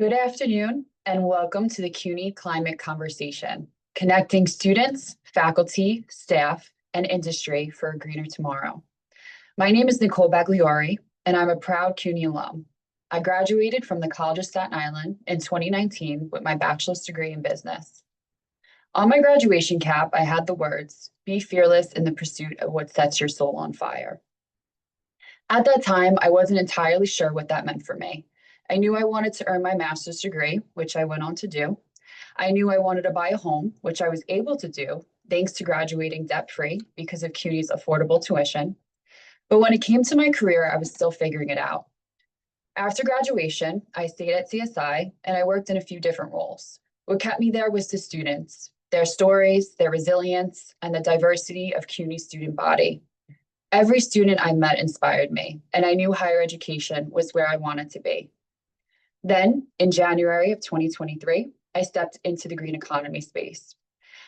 Good afternoon, and welcome to the CUNY Climate Conversation, connecting students, faculty, staff, and industry for a greener tomorrow. My name is Nicole Bagliore, and I'm a proud CUNY alum. I graduated from the College of Staten Island in 2019 with my bachelor's degree in business. On my graduation cap, I had the words, "Be fearless in the pursuit of what sets your soul on fire." At that time, I wasn't entirely sure what that meant for me. I knew I wanted to earn my master's degree, which I went on to do. I knew I wanted to buy a home, which I was able to do thanks to graduating debt-free because of CUNY's affordable tuition. But when it came to my career, I was still figuring it out. After graduation, I stayed at CSI and I worked in a few different roles. What kept me there was the students, their stories, their resilience, and the diversity of CUNY's student body. Every student I met inspired me, and I knew higher education was where I wanted to be. Then, in January of 2023, I stepped into the green economy space.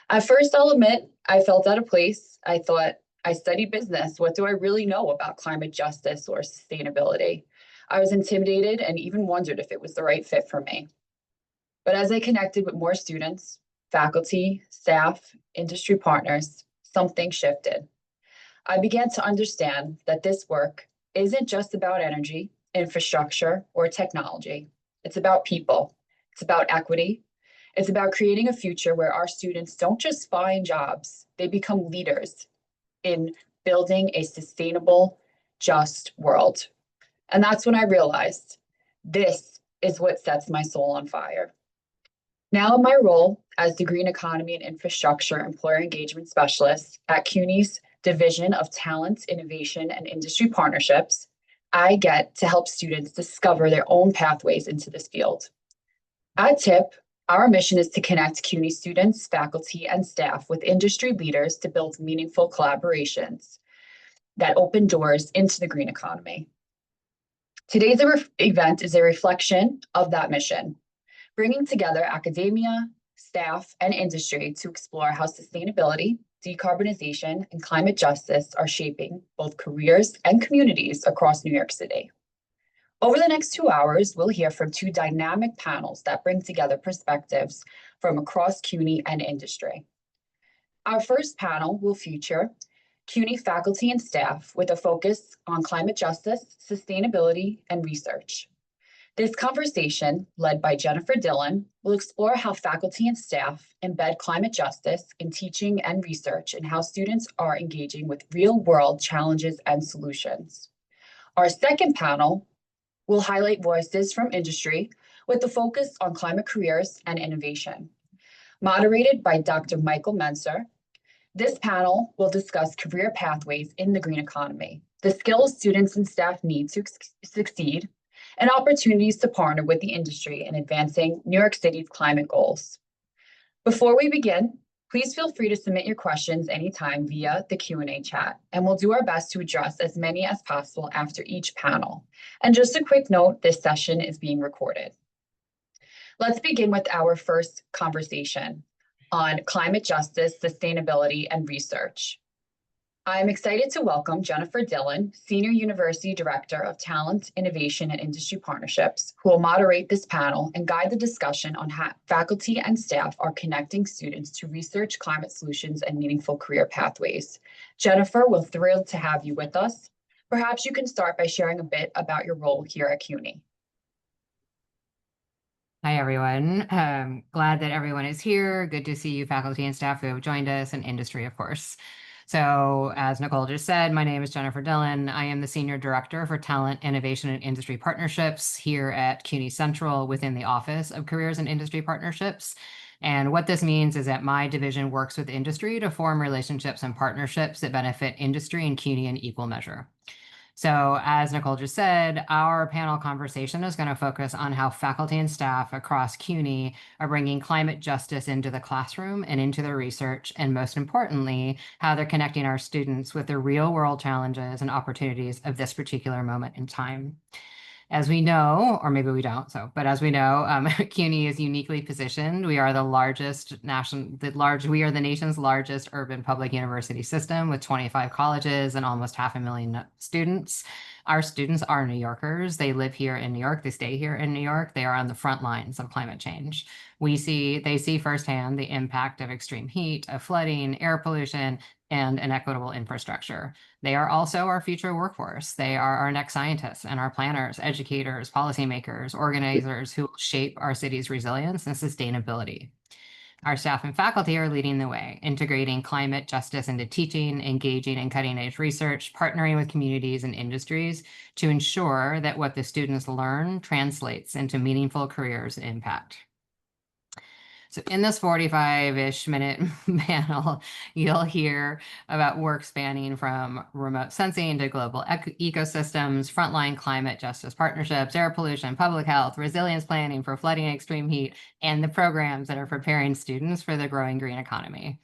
At first, I'll admit, I felt out of place. I thought, I studied business. What do I really know about climate justice or sustainability? I was intimidated and even wondered if it was the right fit for me. But as I connected with more students, faculty, staff, industry partners, something shifted. I began to understand that this work isn't just about energy, infrastructure, or technology. It's about people. It's about equity. It's about creating a future where our students don't just find jobs, they become leaders in building a sustainable, just world. And that's when I realized this is what sets my soul on fire. Now, in my role as the Green Economy and Infrastructure Employer Engagement Specialist at CUNY's Division of Talent, Innovation, and Industry Partnerships, I get to help students discover their own pathways into this field. At TIP, our mission is to connect CUNY students, faculty, and staff with industry leaders to build meaningful collaborations that open doors into the green economy. Today's event is a reflection of that mission, bringing together academia, staff, and industry to explore how sustainability, decarbonization, and climate justice are shaping both careers and communities across New York City. Over the next 2 hours, we'll hear from two dynamic panels that bring together perspectives from across CUNY and industry. Our first panel will feature CUNY faculty and staff with a focus on climate justice, sustainability, and research. This conversation, led by Jennifer Dillon, will explore how faculty and staff embed climate justice in teaching and research and how students are engaging with real-world challenges and solutions. Our second panel will highlight voices from industry with a focus on climate careers and innovation. Moderated by Dr. Michael Menser, this panel will discuss career pathways in the green economy, the skills students and staff need to succeed, and opportunities to partner with the industry in advancing New York City's climate goals. Before we begin, please feel free to submit your questions anytime via the Q&A chat, and we'll do our best to address as many as possible after each panel. And just a quick note, this session is being recorded. Let's begin with our first conversation on climate justice, sustainability, and research. I'm excited to welcome Jennifer Dillon, Senior University Director of Talent, Innovation, and Industry Partnerships, who will moderate this panel and guide the discussion on how faculty and staff are connecting students to research climate solutions and meaningful career pathways. Jennifer, we're thrilled to have you with us. Perhaps you can start by sharing a bit about your role here at CUNY. Hi, everyone. Glad that everyone is here. Good to see you, faculty and staff who have joined us, and industry, of course. So as Nicole just said, my name is Jennifer Dillon. I am the Senior Director for Talent, Innovation, and Industry Partnerships here at CUNY Central within the Office of Careers and Industry Partnerships. And what this means is that my division works with industry to form relationships and partnerships that benefit industry and CUNY in equal measure. So as Nicole just said, our panel conversation is going to focus on how faculty and staff across CUNY are bringing climate justice into the classroom and into their research, and most importantly, how they're connecting our students with the real world challenges and opportunities of this particular moment in time. As we know, or maybe we don't, but as we know, CUNY is uniquely positioned. We are the we are the nation's largest urban public university system with 25 colleges and almost 500,000 students. Our students are New Yorkers. They live here in New York. They stay here in New York. They are on the front lines of climate change. They see firsthand the impact of extreme heat, of flooding, air pollution, and inequitable infrastructure. They are also our future workforce. They are our next scientists and our planners, educators, policymakers, organizers who will shape our city's resilience and sustainability. Our staff and faculty are leading the way, integrating climate justice into teaching, engaging in cutting-edge research, partnering with communities and industries to ensure that what the students learn translates into meaningful careers and impact. So in this 45-ish minute panel, you'll hear about work spanning from remote sensing to global ecosystems, frontline climate justice partnerships, air pollution, public health, resilience planning for flooding and extreme heat, and the programs that are preparing students for the growing green economy.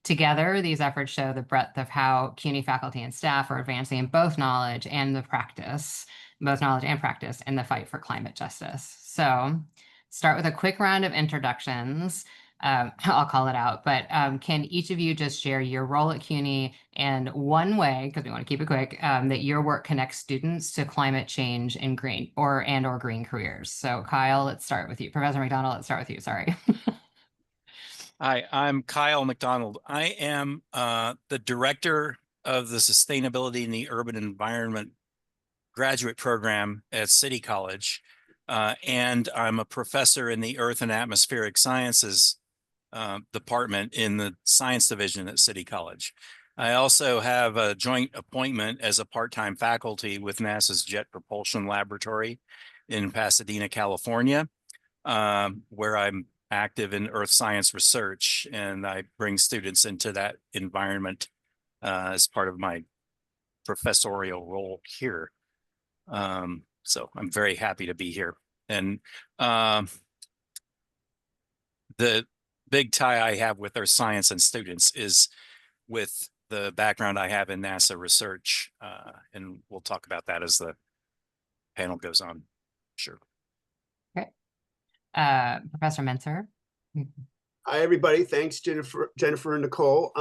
Together, these efforts show the breadth of how CUNY faculty and staff are advancing both knowledge and practice in the fight for climate justice. So start with a quick round of introductions. I'll call it out, but can each of you just share your role at CUNY and one way, because we want to keep it quick, that your work connects students to climate change in green or green careers? So Kyle, let's start with you. Professor McDonald, let's start with you. Sorry. Hi, I'm Kyle McDonald. I am the director of the Sustainability in the Urban Environment graduate program at City College, and I'm a professor in the Earth and Atmospheric Sciences department in the Science Division at City College. I also have a joint appointment as a part-time faculty with NASA's Jet Propulsion Laboratory in Pasadena, California, where I'm active in earth science research, and I bring students into that environment as part of my professorial role here. So I'm very happy to be here. And the big tie I have with our science and students is with the background I have in NASA research, and we'll talk about that as the panel goes on. Sure. Okay. Professor Menser. Hi, everybody. Thanks, Jennifer and Nicole.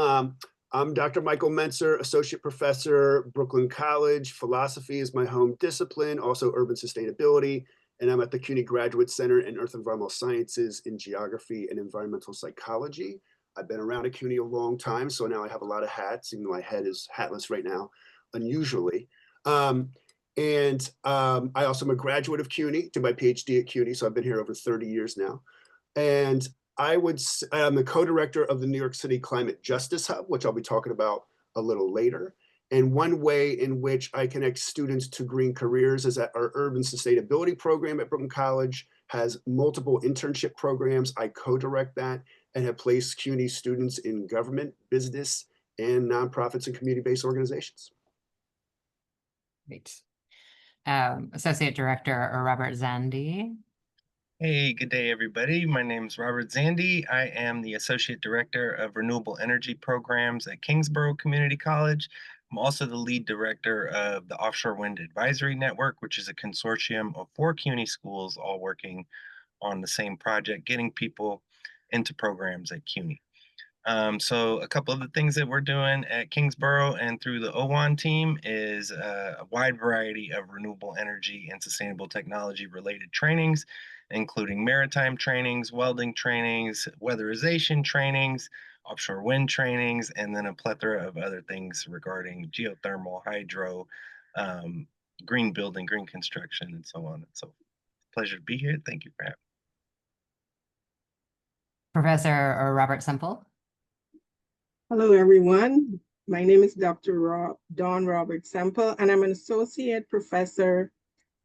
I'm Dr. Michael Menser, Associate Professor, Brooklyn College. Philosophy is my home discipline, also urban sustainability. And I'm at the CUNY Graduate Center in Earth Environmental Sciences in Geography and Environmental Psychology. I've been around at CUNY a long time, so now I have a lot of hats, even though my head is hatless right now, unusually. I also am a graduate of CUNY, did my PhD at CUNY, so I've been here over 30 years now. And I'm the co-director of the New York City Climate Justice Hub, which I'll be talking about a little later. And one way in which I connect students to green careers is that our urban sustainability program at Brooklyn College has multiple internship programs. I co-direct that and have placed CUNY students in government, business, and nonprofits and community-based organizations. Great. Associate Director Robert Zandi. Hey, good day, everybody. My name is Robert Zandi. I am the Associate Director of Renewable Energy Programs at Kingsborough Community College. I'm also the lead director of the Offshore Wind Advisory Network, which is a consortium of 4 CUNY schools all working on the same project, getting people into programs at CUNY. So a couple of the things that we're doing at Kingsborough and through the OWAN team is a wide variety of renewable energy and sustainable technology related trainings, including maritime trainings, welding trainings, weatherization trainings, offshore wind trainings, and then a plethora of other things regarding geothermal, hydro, green building, green construction, and so on and so forth. Pleasure to be here. Thank you for having me. Professor Robert Semple. Hello, everyone. My name is Dr. Dawn Robert Semple, and I'm an associate professor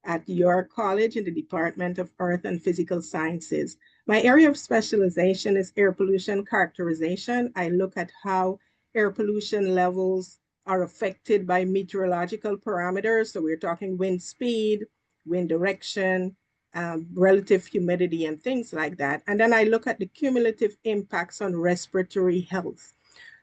at York College in the Department of Earth and Physical Sciences. My area of specialization is air pollution characterization. I look at how air pollution levels are affected by meteorological parameters. So we're talking wind speed, wind direction, relative humidity, and things like that. And then I look at the cumulative impacts on respiratory health.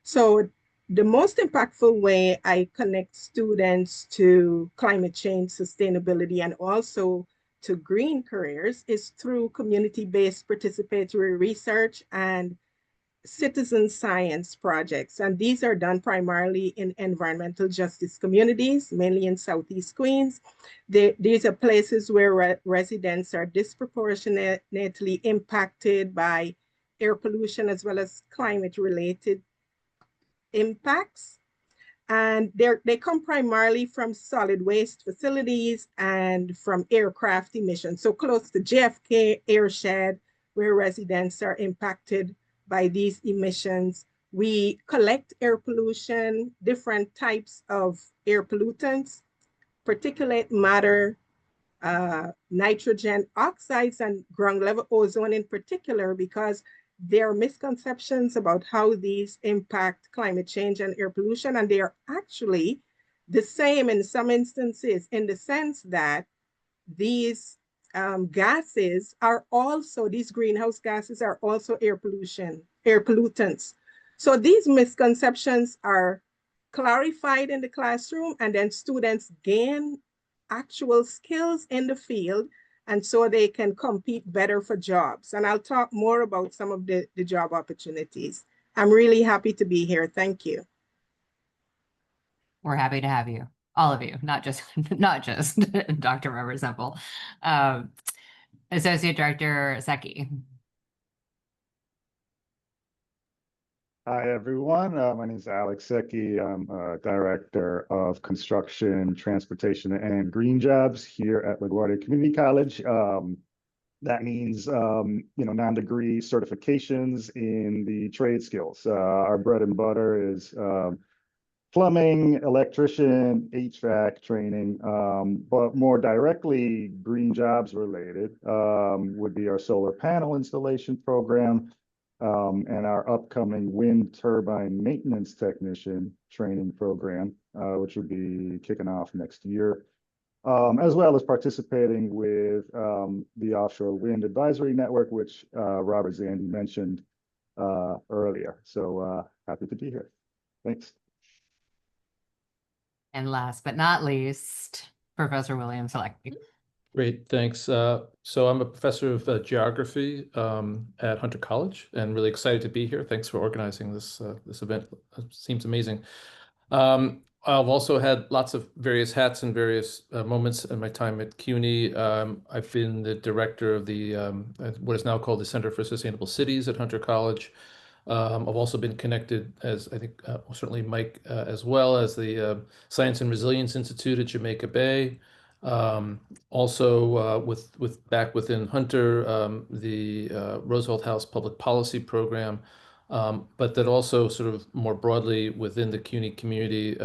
So the most impactful way I connect students to climate change, sustainability, and also to green careers is through community-based participatory research and citizen science projects, and these are done primarily in environmental justice communities, mainly in Southeast Queens. These are places where residents are disproportionately impacted by air pollution as well as climate-related impacts. And they come primarily from solid waste facilities and from aircraft emissions. So close to JFK airshed, where residents are impacted by these emissions. We collect air pollution, different types of air pollutants, particulate matter, nitrogen oxides, and ground level ozone in particular, because there are misconceptions about how these impact climate change and air pollution, and they are actually the same in some instances, in the sense that these gases are also, these greenhouse gases are also air pollutants. So these misconceptions are clarified in the classroom, and then students gain actual skills in the field, and so they can compete better for jobs. And I'll talk more about some of the job opportunities. I'm really happy to be here. Thank you. We're happy to have you, all of you, not just Dr. Robert Semple. Associate Director Seki. Hi, everyone. My name is Alex Secchi. I'm Director of Construction, Transportation, and Green Jobs here at LaGuardia Community College. That means, non-degree certifications in the trade skills. Our bread and butter is plumbing, electrician, HVAC training, but more directly green jobs related would be our solar panel installation program. And our upcoming wind turbine maintenance technician training program, which would be kicking off next year, as well as participating with the Offshore Wind Advisory Network, which Robert Zandy mentioned earlier. So happy to be here. Thanks. And last but not least, Professor William Selecki. Great, thanks. So I'm a professor of geography at Hunter College, and really excited to be here. Thanks for organizing this this event. It seems amazing. I've also had lots of various hats and various moments in my time at CUNY. I've been the director of the what is now called the Center for Sustainable Cities at Hunter College. I've also been connected, as I think certainly Mike, as well as the Science and Resilience Institute at Jamaica Bay. Also back within Hunter, the Roosevelt House Public Policy Program, but that also sort of more broadly within the CUNY community,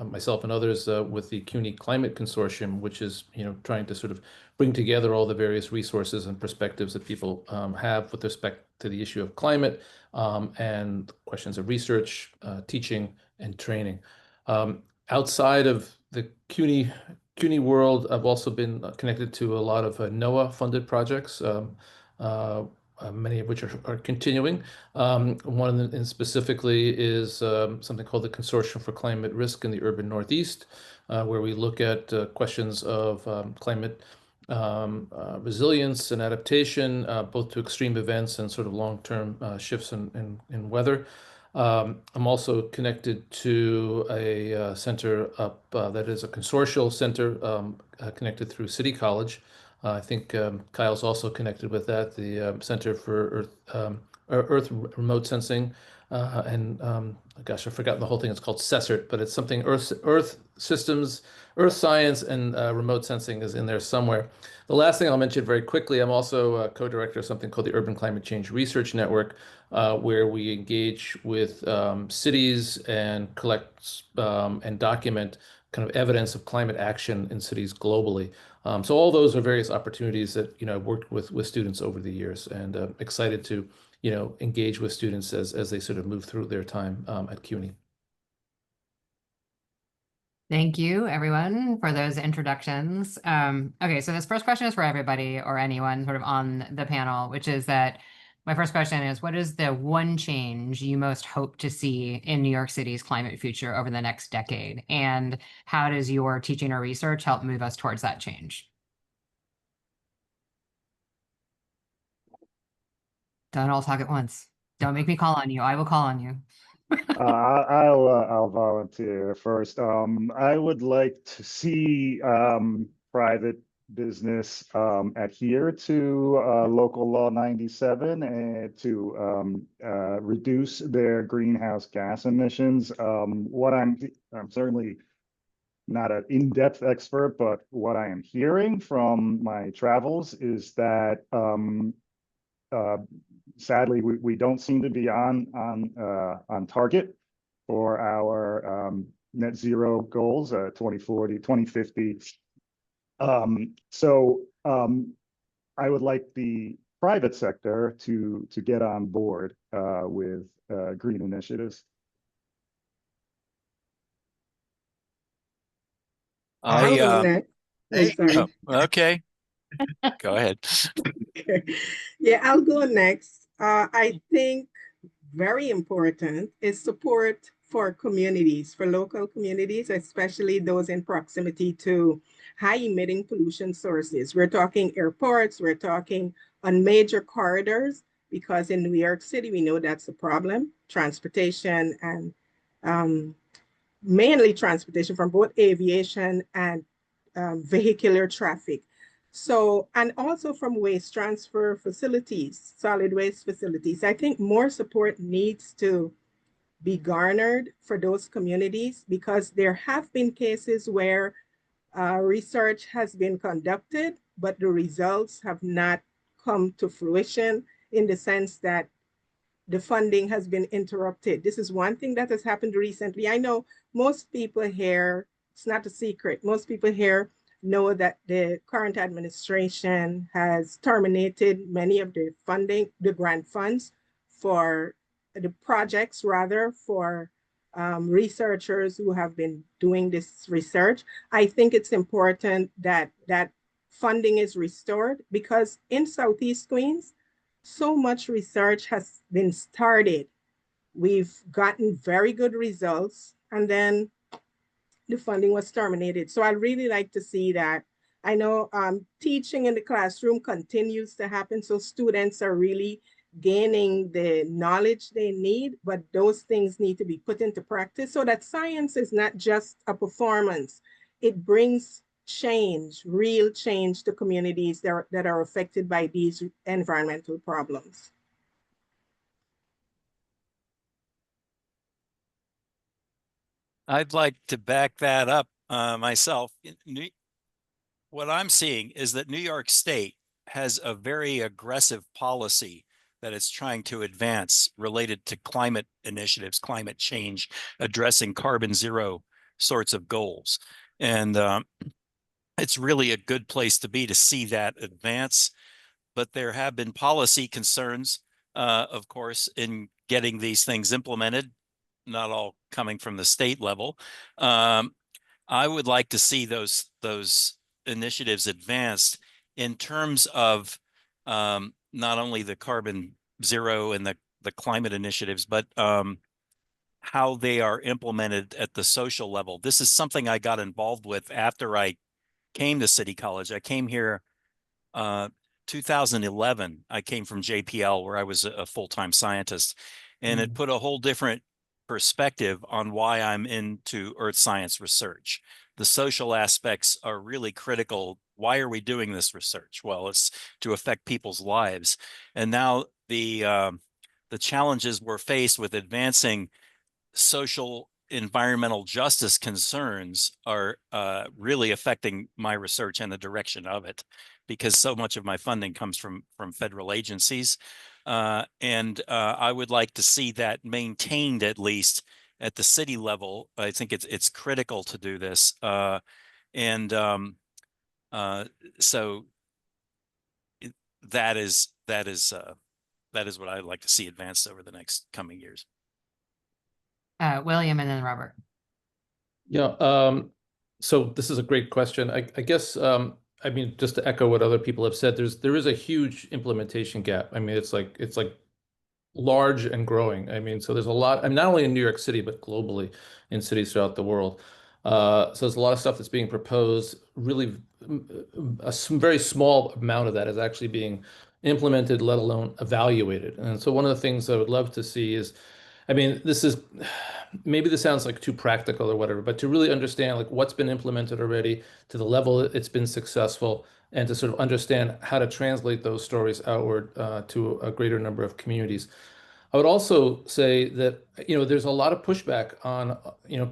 myself and others with the CUNY Climate Consortium, which is trying to sort of bring together all the various resources and perspectives that people have with respect to the issue of climate and questions of research, teaching, and training. Outside of the CUNY world, I've also been connected to a lot of NOAA-funded projects, many of which are continuing. One of them specifically is something called the Consortium for Climate Risk in the Urban Northeast, where we look at questions of climate resilience and adaptation, both to extreme events and sort of long-term shifts in weather. I'm also connected to a center up that is a consortial center connected through City College. I think Kyle's also connected with that, the Center for Earth Remote Sensing. Gosh, I've forgotten the whole thing. It's called CESERT, but it's something Earth Systems, Earth Science, and Remote Sensing is in there somewhere. The last thing I'll mention very quickly, I'm also a co-director of something called the Urban Climate Change Research Network, where we engage with cities and collect and document kind of evidence of climate action in cities globally. So all those are various opportunities that I've worked with students over the years, and excited to engage with students as they sort of move through their time at CUNY. Thank you, everyone, for those introductions. Okay, so this first question is for everybody or anyone sort of on the panel, which is that my first question is, what is the one change you most hope to see in New York City's climate future over the next decade? And how does your teaching or research help move us towards that change? Don't all talk at once. Don't make me call on you. I will call on you. I'll volunteer first. I would like to see private business adhere to local law 97 and to reduce their greenhouse gas emissions. I'm certainly not an in-depth expert, but what I am hearing from my travels is that uh, sadly, we don't seem to be on target for our net zero goals, 2040, 2050. So I would like the private sector to get on board with green initiatives. I'll go next. Oh, Hey. sorry. Okay, go ahead. Yeah, I'll go next. I think very important is support for communities, for local communities, especially those in proximity to high emitting pollution sources. We're talking airports, we're talking on major corridors, because in New York City, we know that's a problem, transportation and mainly transportation from both aviation and vehicular traffic. So, and also from waste transfer facilities, solid waste facilities. I think more support needs to be garnered for those communities, because there have been cases where research has been conducted, but the results have not come to fruition, in the sense that the funding has been interrupted. This is one thing that has happened recently. I know most people here, it's not a secret, most people here know that the current administration has terminated many of the funding, the grant funds for the projects, rather, for researchers who have been doing this research. I think it's important that that funding is restored, because in Southeast Queens, so much research has been started. We've gotten very good results, and then the funding was terminated. So I'd really like to see that. I know teaching in the classroom continues to happen, so students are really gaining the knowledge they need, but those things need to be put into practice, so that science is not just a performance. It brings change, real change to communities that are affected by these environmental problems. I'd like to back that up myself. What I'm seeing is that New York State has a very aggressive policy that it's trying to advance related to climate initiatives, climate change, addressing carbon zero sorts of goals. And it's really a good place to be to see that advance. But there have been policy concerns, of course, in getting these things implemented, not all coming from the state level. I would like to see those initiatives advanced in terms of not only the carbon zero and the climate initiatives, but how they are implemented at the social level. This is something I got involved with after I came to City College. I came here 2011. I came from JPL, where I was a full-time scientist, and it put a whole different perspective on why I'm into earth science research. The social aspects are really critical. Why are we doing this research? Well, it's to affect people's lives. And now the challenges we're faced with advancing social environmental justice concerns are really affecting my research and the direction of it, because so much of my funding comes from federal agencies. And I would like to see that maintained, at least at the city level. I think it's critical to do this. And so that is what I'd like to see advanced over the next coming years. William and then Robert. Yeah, so this is a great question. I guess, I mean, just to echo what other people have said, there is a huge implementation gap. I mean, it's like large and growing. I mean, so there's a lot, I mean, not only in New York City, but globally in cities throughout the world. So there's a lot of stuff that's being proposed. Really, very small amount of that is actually being implemented, let alone evaluated. And so one of the things I would love to see is, I mean, this is, maybe this sounds like too practical or whatever, but to really understand like what's been implemented already, to the level it's been successful, and to sort of understand how to translate those stories outward to a greater number of communities. I would also say that, there's a lot of pushback on,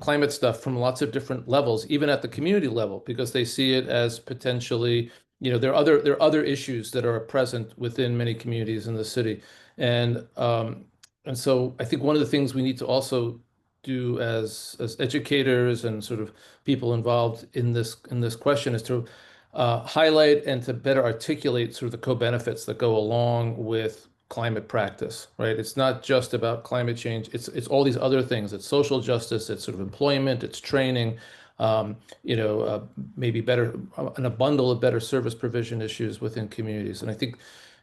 climate stuff from lots of different levels, even at the community level, because they see it as potentially, there are other issues that are present within many communities in the city. And so I think one of the things we need to also do as educators and sort of people involved in this question is to highlight and to better articulate sort of the co-benefits that go along with climate practice, right? It's not just about climate change. It's all these other things. It's social justice. It's sort of employment. It's training. Maybe better and a bundle of better service provision issues within communities. And I think,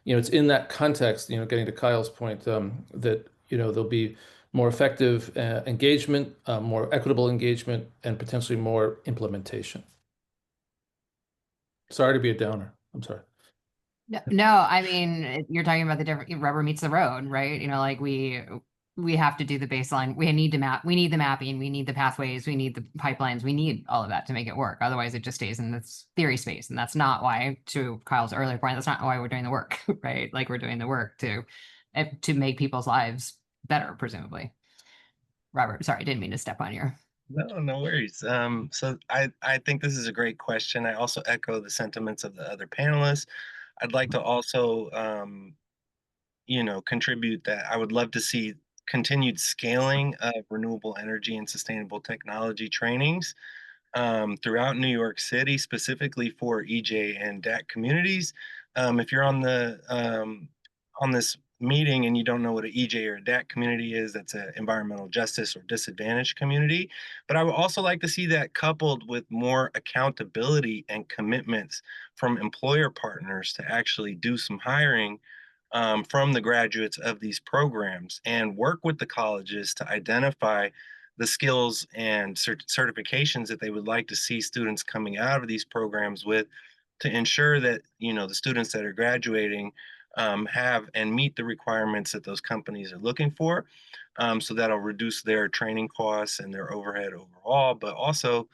it's in that context, getting to Kyle's point, that there'll be more effective engagement, more equitable engagement, and potentially more implementation. Sorry to be a downer. I'm sorry. No, I mean, you're talking about the different rubber meets the road, right? Like we have to do the baseline. We need the mapping, we need the pathways, we need the pipelines, we need all of that to make it work. Otherwise, it just stays in this theory space. And that's not why, to Kyle's earlier point, that's not why we're doing the work, right? Like we're doing the work to make people's lives better, presumably. Robert, sorry, didn't mean to step on your. No worries. So I think this is a great question. I also echo the sentiments of the other panelists. I'd like to also, contribute that I would love to see continued scaling of renewable energy and sustainable technology trainings throughout New York City, specifically for EJ and DAC communities. If you're on this meeting and you don't know what an EJ or a DAC community is, that's an environmental justice or disadvantaged community. But I would also like to see that coupled with more accountability and commitments from employer partners to actually do some hiring from the graduates of these programs and work with the colleges to identify the skills and certifications that they would like to see students coming out of these programs with, to ensure that the students that are graduating have and meet the requirements that those companies are looking for. So that'll reduce their training costs and their overhead overall, but also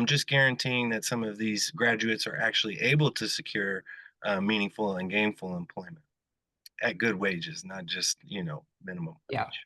just guaranteeing that some of these graduates are actually able to secure meaningful and gainful employment at good wages, not just, minimum Yeah. wage.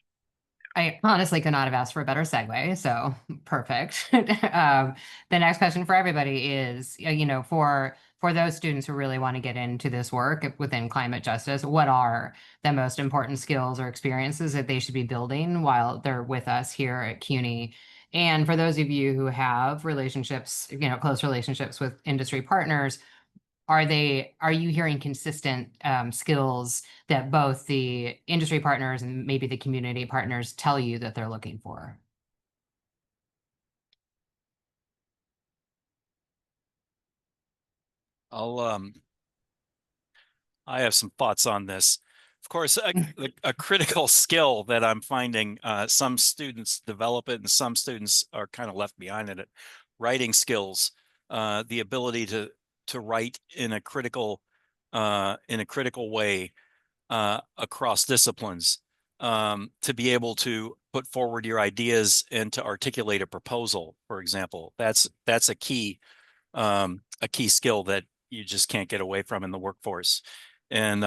I honestly could not have asked for a better segue, so perfect. The next question for everybody is, for those students who really want to get into this work within climate justice, what are the most important skills or experiences that they should be building while they're with us here at CUNY? And for those of you who have relationships, close relationships with industry partners, are you hearing consistent skills that both the industry partners and maybe the community partners tell you that they're looking for? I have some thoughts on this. Of course, a critical skill that I'm finding some students develop it and some students are kind of left behind in it. Writing skills, the ability to write in a critical way across disciplines, to be able to put forward your ideas and to articulate a proposal, for example. That's a key skill that you just can't get away from in the workforce. And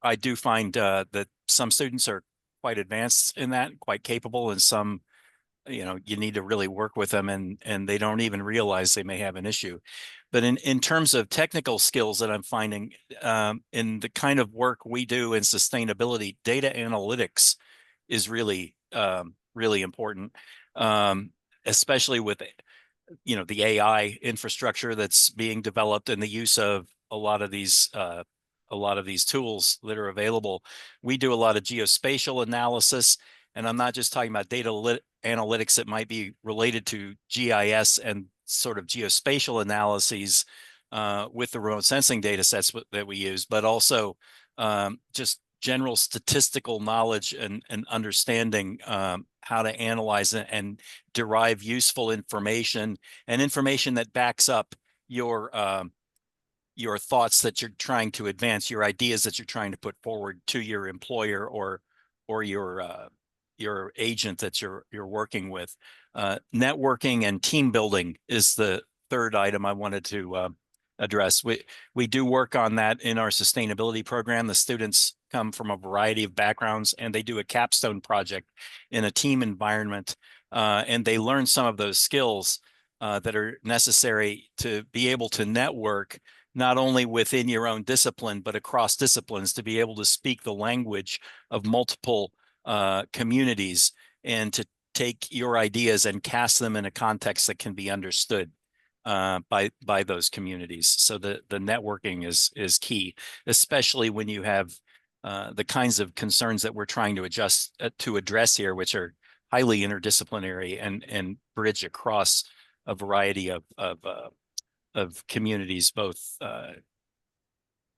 I do find that some students are quite advanced in that, quite capable, and some, you need to really work with them and they don't even realize they may have an issue. But in terms of technical skills that I'm finding in the kind of work we do in sustainability, data analytics is really, really important, especially with the AI infrastructure that's being developed and the use of a lot of these tools that are available. We do a lot of geospatial analysis, and I'm not just talking about data analytics that might be related to GIS and sort of geospatial analyses with the remote sensing data sets that we use, but also just general statistical knowledge and understanding how to analyze and derive useful information and information that backs up your your thoughts that you're trying to advance, your ideas that you're trying to put forward to your employer or your agent that you're working with. Networking and team building is the third item I wanted to address. We do work on that in our sustainability program. The students come from a variety of backgrounds, and they do a capstone project in a team environment, and they learn some of those skills that are necessary to be able to network not only within your own discipline, but across disciplines, to be able to speak the language of multiple communities and to take your ideas and cast them in a context that can be understood by those communities. So the networking is key, especially when you have the kinds of concerns that we're trying to address here, which are highly interdisciplinary and bridge across a variety of communities, both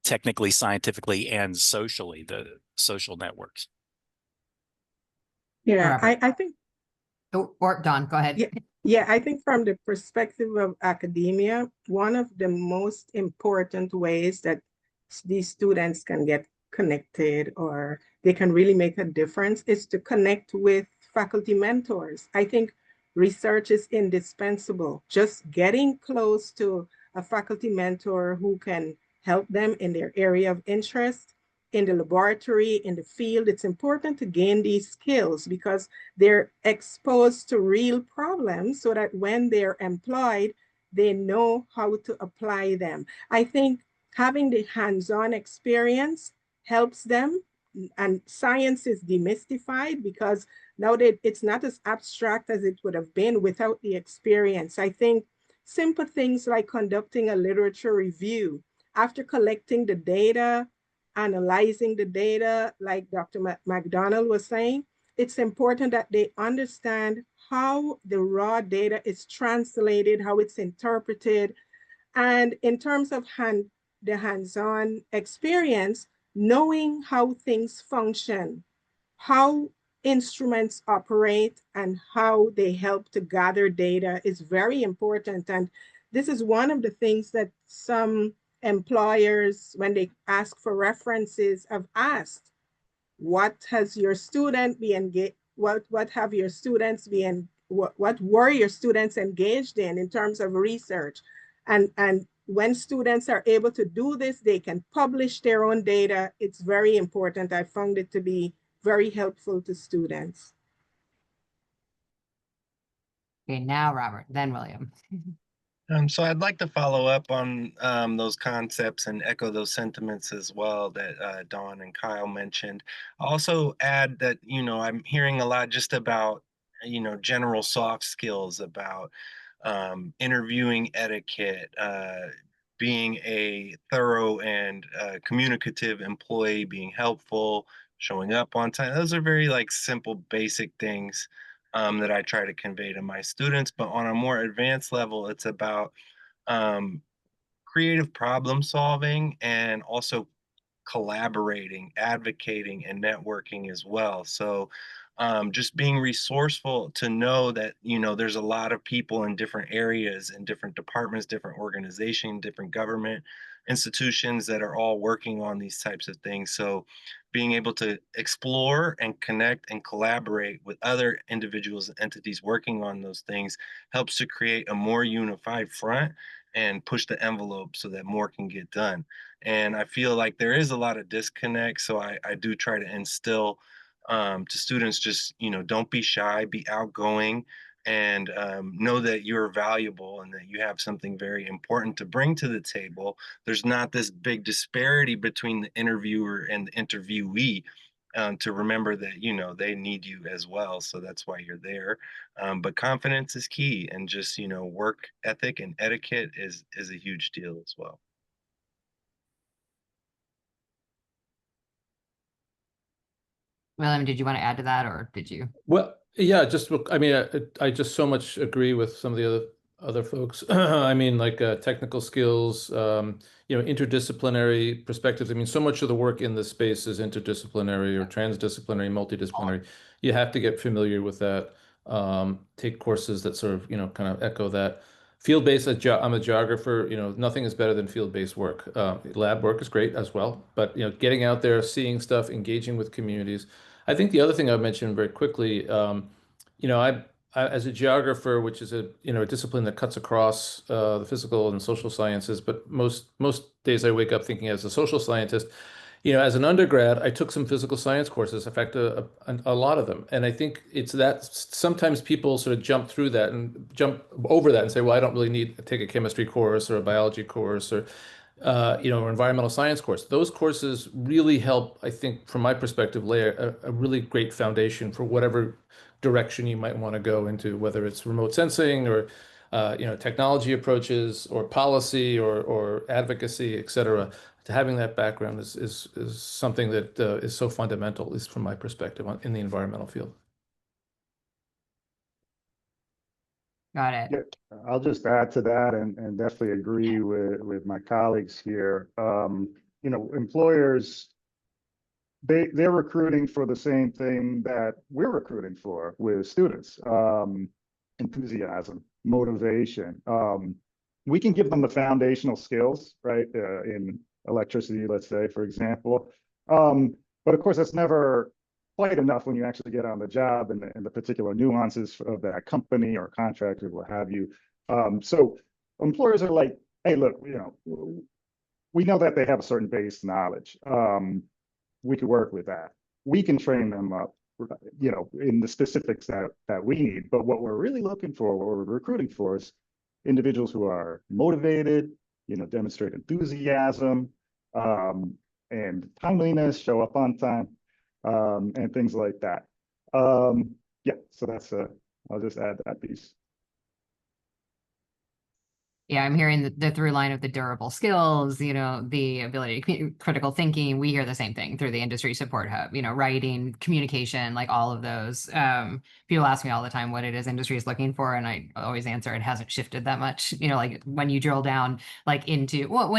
technically, scientifically, and socially, the social networks. Yeah, Robert. I think, Or Don, go ahead. yeah, I think from the perspective of academia, one of the most important ways that these students can get connected or they can really make a difference is to connect with faculty mentors. I think research is indispensable. Just getting close to a faculty mentor who can help them in their area of interest, in the laboratory, in the field. It's important to gain these skills because they're exposed to real problems so that when they're employed, they know how to apply them. I think having the hands-on experience helps them, and science is demystified because now that it's not as abstract as it would have been without the experience. I think simple things like conducting a literature review after collecting the data, analyzing the data, like Dr. McDonald was saying, it's important that they understand how the raw data is translated, how it's interpreted. And in terms of the hands-on experience, knowing how things function, how instruments operate, and how they help to gather data is very important. And this is one of the things that some employers, when they ask for references, have asked. What has your student be engaged? What have your students been? What were your students engaged in terms of research? And when students are able to do this, they can publish their own data. It's very important. I found it to be very helpful to students. Okay, now Robert, then William. So I'd like to follow up on those concepts and echo those sentiments as well that Dawn and Kyle mentioned. Also add that, I'm hearing a lot just about, general soft skills, about interviewing etiquette, being a thorough and communicative employee, being helpful, showing up on time. Those are very simple, basic things that I try to convey to my students. But on a more advanced level, it's about um, creative problem solving and also collaborating, advocating, and networking as well. So just being resourceful to know that, there's a lot of people in different areas, in different departments, different organizations, different government institutions that are all working on these types of things. So being able to explore and connect and collaborate with other individuals and entities working on those things helps to create a more unified front and push the envelope so that more can get done. And I feel like there is a lot of disconnect. So I do try to instill to students just, don't be shy, be outgoing, and know that you're valuable and that you have something very important to bring to the table. There's not this big disparity between the interviewer and the interviewee. To remember that they need you as well, so that's why you're there. But confidence is key, and just work ethic and etiquette is a huge deal as well. William, did you want to add to that, or did you? Well, yeah, I mean, I just so much agree with some of the other folks. I mean, technical skills, interdisciplinary perspectives. I mean, so much of the work in this space is interdisciplinary or transdisciplinary, multidisciplinary. You have to get familiar with that, take courses that sort of, kind of echo that. Field-based, I'm a geographer, nothing is better than field-based work. Lab work is great as well, but getting out there, seeing stuff, engaging with communities. I think the other thing I'll mention very quickly, I as a geographer, which is a discipline that cuts across the physical and social sciences, but most days I wake up thinking as a social scientist. As an undergrad, I took some physical science courses, in fact, a lot of them. And I think it's that sometimes people sort of jump through that and jump over that and say, well, I don't really need to take a chemistry course or a biology course or, or environmental science course. Those courses really help, I think, from my perspective, lay a really great foundation for whatever direction you might want to go into, whether it's remote sensing or technology approaches or policy or advocacy, et cetera. Having that background is something that is so fundamental, at least from my perspective, in the environmental field. Got it. Yeah, I'll just add to that and definitely agree with my colleagues here. Employers, they're recruiting for the same thing that we're recruiting for with students. Enthusiasm, motivation. We can give them the foundational skills, right? In electricity, let's say, for example. But of course, that's never quite enough when you actually get on the job and the particular nuances of that company or contract or what have you. So employers are like, hey, look, we know that they have a certain base knowledge. We could work with that. We can train them up, in the specifics that we need. But what we're really looking for, what we're recruiting for, is individuals who are motivated, demonstrate enthusiasm, and timeliness, show up on time, and things like that. Yeah, so that's I'll just add that piece. Yeah, I'm hearing the through line of the durable skills, the ability to critical thinking. We hear the same thing through the industry support hub, writing, communication, like all of those. People ask me all the time what it is industry is looking for, and I always answer it hasn't shifted that much. Like when you drill down when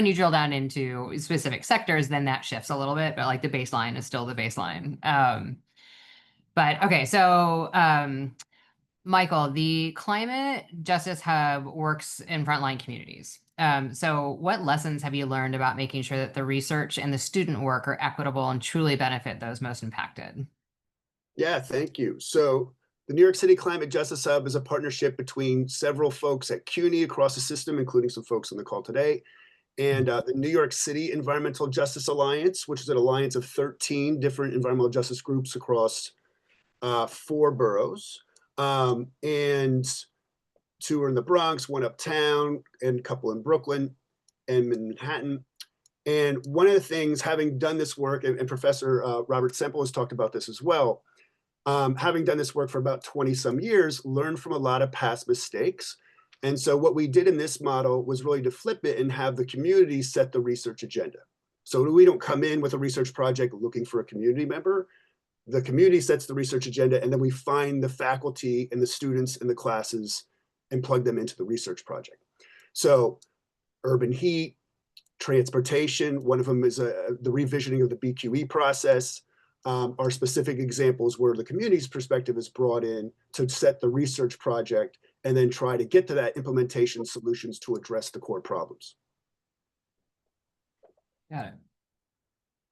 you drill down into specific sectors, then that shifts a little bit, but like the baseline is still the baseline. But okay, so Michael, the Climate Justice Hub works in frontline communities. So what lessons have you learned about making sure that the research and the student work are equitable and truly benefit those most impacted? Yeah, thank you. So the New York City Climate Justice Hub is a partnership between several folks at CUNY across the system, including some folks on the call today, and the New York City Environmental Justice Alliance, which is an alliance of 13 different environmental justice groups across 4 boroughs. And 2 are in the Bronx, 1 uptown, and a couple in Brooklyn and Manhattan. And one of the things, having done this work, and Professor Robert Semple has talked about this as well, having done this work for about 20 some years, learned from a lot of past mistakes. And so what we did in this model was really to flip it and have the community set the research agenda. So we don't come in with a research project looking for a community member. The community sets the research agenda, and then we find the faculty and the students in the classes and plug them into the research project. So urban heat, transportation, one of them is the revisioning of the BQE process, are specific examples where the community's perspective is brought in to set the research project and then try to get to that implementation solutions to address the core problems. Got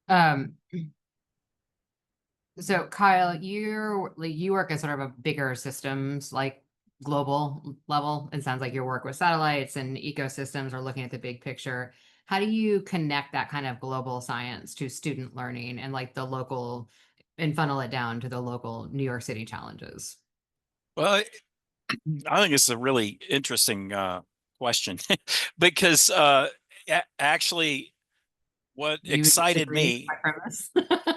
it. So Kyle, you work at sort of a bigger systems, like global level. It sounds like your work with satellites and ecosystems are looking at the big picture. How do you connect that kind of global science to student learning and like the local and funnel it down to the local New York City challenges? Well, I think it's a really interesting question because actually what You excited disagree me, with my premise?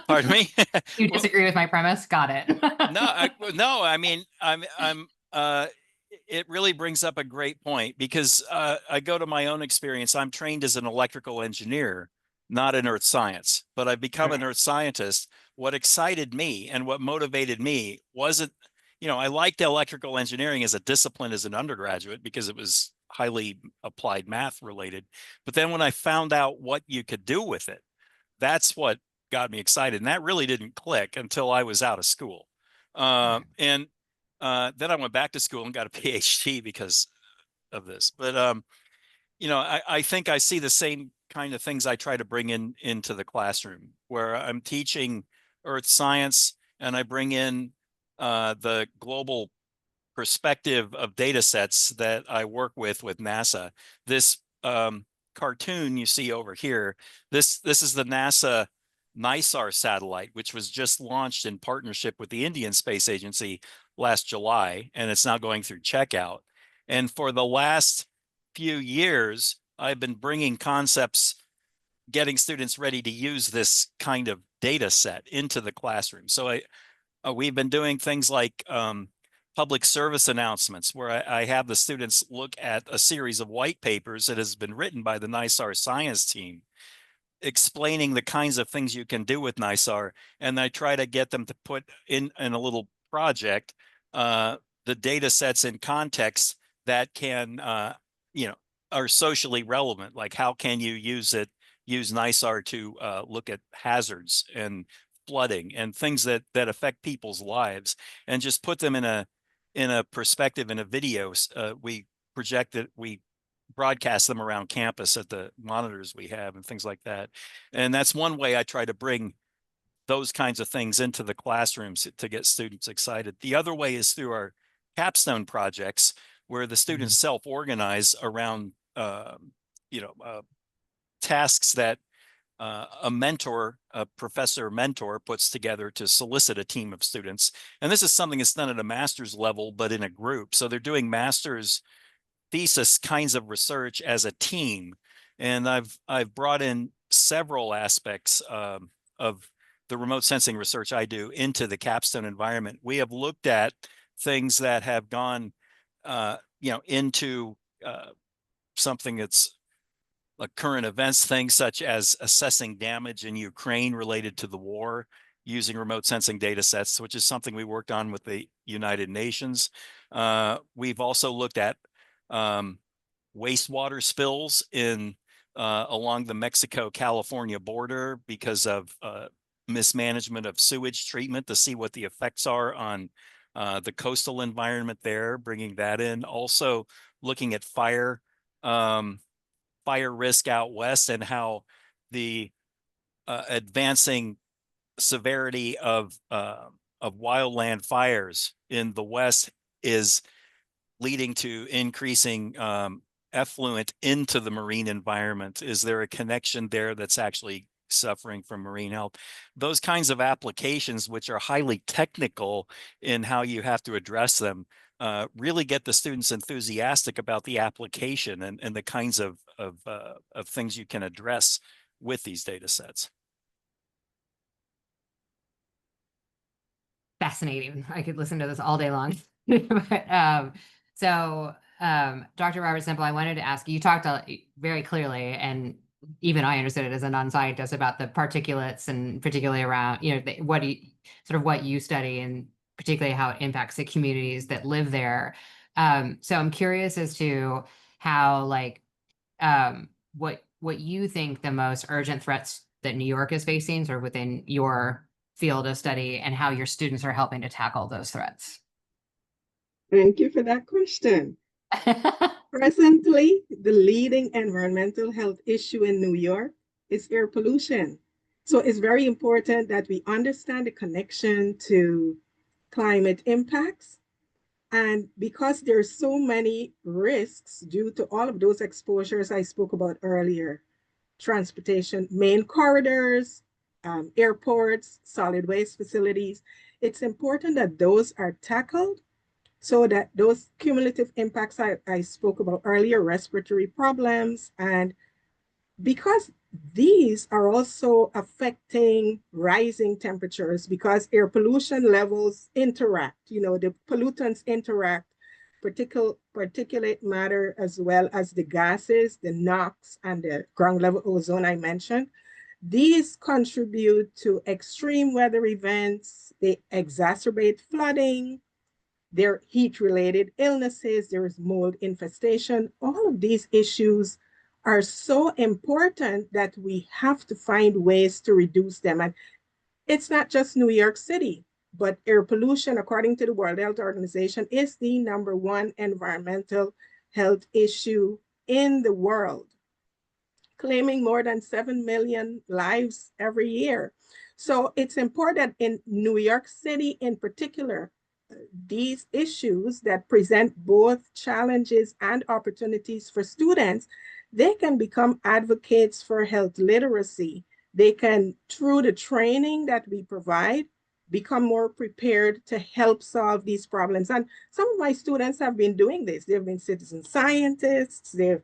pardon me? You disagree with my premise? Got it. No, I mean, it really brings up a great point because I go to my own experience. I'm trained as an electrical engineer, not in earth science, but I've become an earth scientist. What excited me and what motivated me wasn't, I liked electrical engineering as a discipline as an undergraduate because it was highly applied math related. But then when I found out what you could do with it, that's what got me excited. And that really didn't click until I was out of school. And then I went back to school and got a PhD because of this. But I think I see the same kind of things I try to bring into the classroom, where I'm teaching earth science and I bring in the global perspective of data sets that I work with NASA. This cartoon you see over here, this is the NASA NISAR satellite, which was just launched in partnership with the Indian Space Agency last July, and it's now going through checkout. And for the last few years, I've been bringing concepts, getting students ready to use this kind of data set into the classroom. So we've been doing things like public service announcements, where I have the students look at a series of white papers that has been written by the NISAR science team, explaining the kinds of things you can do with NISAR. And I try to get them to put in a little project the data sets in context that can, are socially relevant. Like, how can you use NISAR to look at hazards and flooding and things that affect people's lives, and just put them in a perspective in a video. We broadcast them around campus at the monitors we have and things like that. And that's one way I try to bring those kinds of things into the classrooms to get students excited. The other way is through our capstone projects, where the students self-organize around tasks that a professor mentor puts together to solicit a team of students. And this is something that's done at a master's level, but in a group. So they're doing master's thesis kinds of research as a team. And I've brought in several aspects of the remote sensing research I do into the capstone environment. We have looked at things that have gone into something that's a current events thing, such as assessing damage in Ukraine related to the war using remote sensing data sets, which is something we worked on with the United Nations. We've also looked at wastewater spills along the Mexico-California border because of mismanagement of sewage treatment, to see what the effects are on the coastal environment there, bringing that in. Also looking at fire risk out west, and how the advancing severity of wildland fires in the west is leading to increasing effluent into the marine environment. Is there a connection there that's actually suffering from marine health? Those kinds of applications, which are highly technical in how you have to address them, really get the students enthusiastic about the application and the kinds of things you can address with these data sets. Fascinating. I could listen to this all day long. But, Dr. Robert Semple, I wanted to ask you, talked very clearly, and even I understood it as a non-scientist, about the particulates, and particularly around, what you study, and particularly how it impacts the communities that live there. So I'm curious as to how, what you think the most urgent threats that New York is facing, sort of within your field of study, and how your students are helping to tackle those threats. Thank you for that question. Presently, the leading environmental health issue in New York is air pollution. So it's very important that we understand the connection to climate impacts. And because there's so many risks due to all of those exposures I spoke about earlier, transportation, main corridors, airports, solid waste facilities, it's important that those are tackled, so that those cumulative impacts I spoke about earlier, respiratory problems, and because these are also affecting rising temperatures, because air pollution levels interact, the pollutants interact, particulate matter, as well as the gases, the NOx and the ground level ozone I mentioned. These contribute to extreme weather events. They exacerbate flooding. There are heat-related illnesses. There is mold infestation. All of these issues are so important that we have to find ways to reduce them. And it's not just New York City, but air pollution, according to the World Health Organization, is the #1 environmental health issue in the world, claiming more than 7 million lives every year. So it's important in New York City in particular, these issues that present both challenges and opportunities for students, they can become advocates for health literacy. They can, through the training that we provide, become more prepared to help solve these problems. And some of my students have been doing this. They've been citizen scientists, they've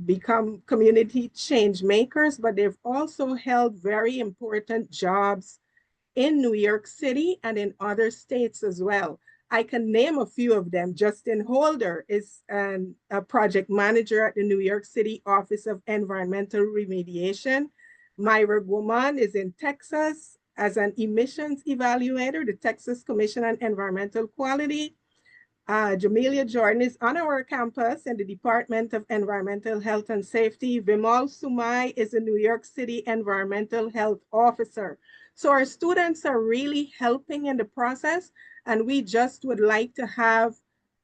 become community change makers, but they've also held very important jobs in New York City and in other states as well. I can name a few of them. Justin Holder is a project manager at the New York City Office of Environmental Remediation. Myra Guman is in Texas as an emissions evaluator, the Texas Commission on Environmental Quality. Jamelia Jordan is on our campus in the Department of Environmental Health and Safety. Vimal Sumai is a New York City Environmental Health Officer. So our students are really helping in the process, and we just would like to have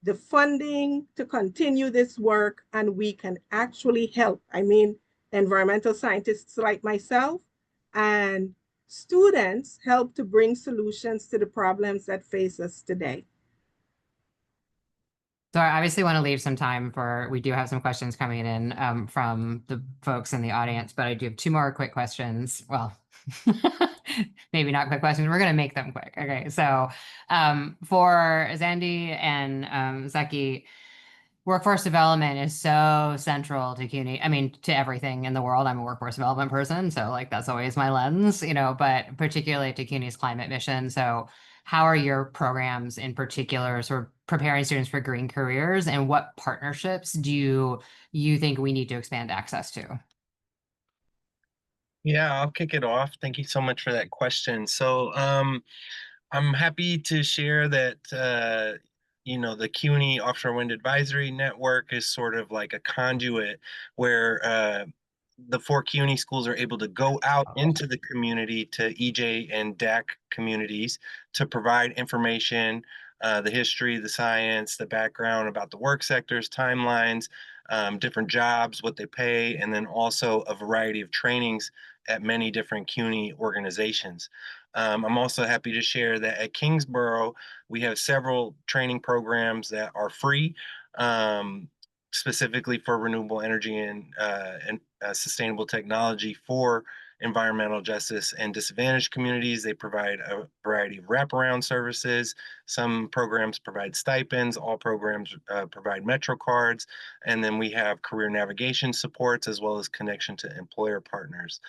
the funding to continue this work, and we can actually help. I mean, environmental scientists like myself and students help to bring solutions to the problems that face us today. So I obviously want to leave some time for, we do have some questions coming in from the folks in the audience, but I do have two more quick questions. Well, maybe not quick questions. We're going to make them quick. Okay. So for Zandy and Zaki, workforce development is so central to CUNY. I mean, to everything in the world. I'm a workforce development person, so like that's always my lens, you know, but particularly to CUNY's climate mission. So how are your programs in particular sort of preparing students for green careers, and what partnerships do you think we need to expand access to? Yeah, I'll kick it off. Thank you so much for that question. So I'm happy to share that the CUNY Offshore Wind Advisory Network is sort of like a conduit where the 4 CUNY schools are able to go out into the community to EJ and DAC communities to provide information, the history, the science, the background about the work sectors, timelines, different jobs, what they pay, and then also a variety of trainings at many different CUNY organizations. I'm also happy to share that at Kingsborough, we have several training programs that are free, specifically for renewable energy and sustainable technology for environmental justice and disadvantaged communities. They provide a variety of wraparound services. Some programs provide stipends. All programs provide Metro cards. And then we have career navigation supports as well as connection to employer partners.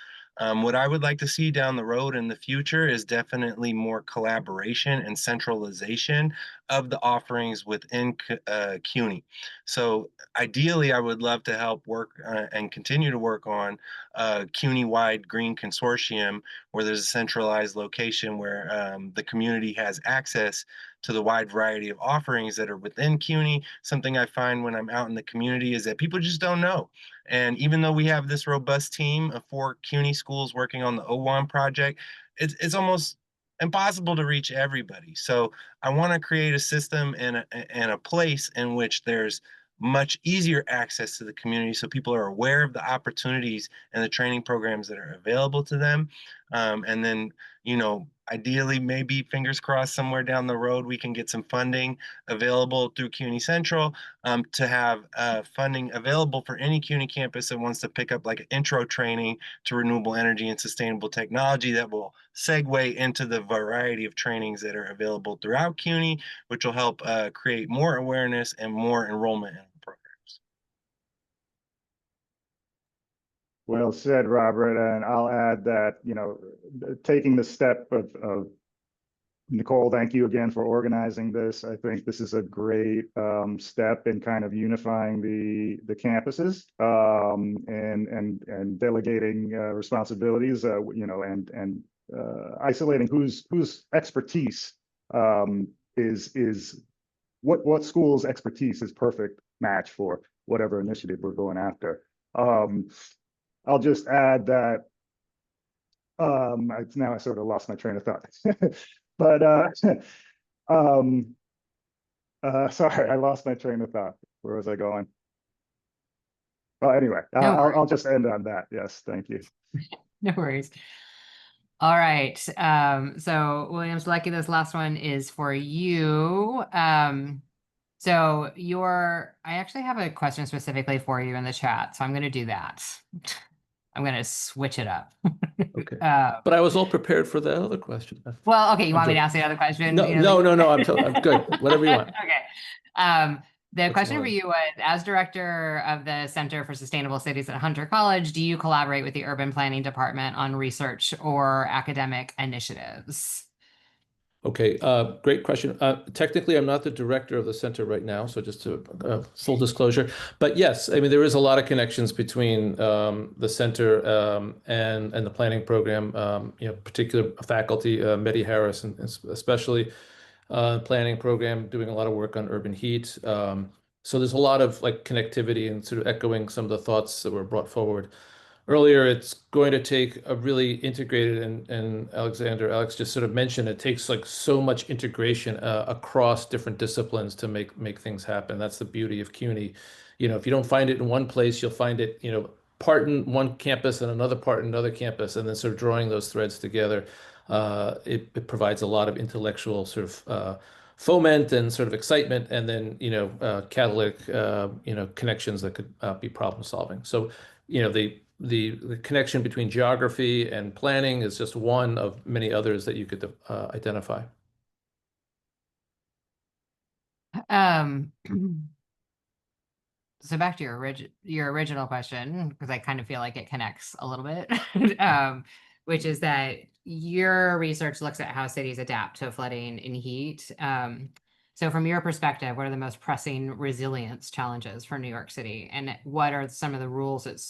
What I would like to see down the road in the future is definitely more collaboration and centralization of the offerings within CUNY. So ideally, I would love to help work and continue to work on a CUNY-wide green consortium where there's a centralized location where the community has access to the wide variety of offerings that are within CUNY. Something I find when I'm out in the community is that people just don't know. And even though we have this robust team of 4 CUNY schools working on the OWAN project, it's almost impossible to reach everybody. So I want to create a system and a place in which there's much easier access to the community so people are aware of the opportunities and the training programs that are available to them. And then, ideally, maybe fingers crossed somewhere down the road, we can get some funding available through CUNY Central to have funding available for any CUNY campus that wants to pick up like an intro training to renewable energy and sustainable technology that will segue into the variety of trainings that are available throughout CUNY, which will help create more awareness and more enrollment in the programs. Well said, Robert. And I'll add that, taking the step of Nicole, thank you again for organizing this. I think this is a great step in kind of unifying the campuses and delegating responsibilities, and isolating whose expertise is what school's expertise is perfect match for whatever initiative we're going after. I'll just add that now I sort of lost my train of thought. But sorry, I lost my train of thought. Where was I going? Well, anyway, No I'll just end on that. Yes, thank you. No worries. All right. So Williams, lucky this last one is for you. So I actually have a question specifically for you in the chat, so I'm going to do that. I'm going to switch it up. Okay. But I was all prepared for that other question. Well, okay, you I'm want me to joking. ask the other question? No, You know, no, I'm good. Whatever you want. Okay. The What's question for mine? you was, as director of the Center for Sustainable Cities at Hunter College, do you collaborate with the Urban Planning Department on research or academic initiatives? Okay, great question. Technically, I'm not the director of the center right now, so just to full disclosure. But yes, I mean there is a lot of connections between the center and the planning program. Particular faculty, Mehdi Harris, and especially planning program, doing a lot of work on urban heat. So there's a lot of like connectivity and sort of echoing some of the thoughts that were brought forward earlier. It's going to take a really integrated, and Alex just sort of mentioned, it takes like so much integration across different disciplines to make things happen. That's the beauty of CUNY. If you don't find it in one place, you'll find it, part in one campus and another part in another campus, and then sort of drawing those threads together. It provides a lot of intellectual sort of foment and sort of excitement, and then catalytic connections that could be problem solving. So the connection between geography and planning is just one of many others that you could identify. So back to your original question, because I kind of feel like it connects a little bit, which is that your research looks at how cities adapt to flooding and heat. So from your perspective, what are the most pressing resilience challenges for New York City, and what are some of the roles that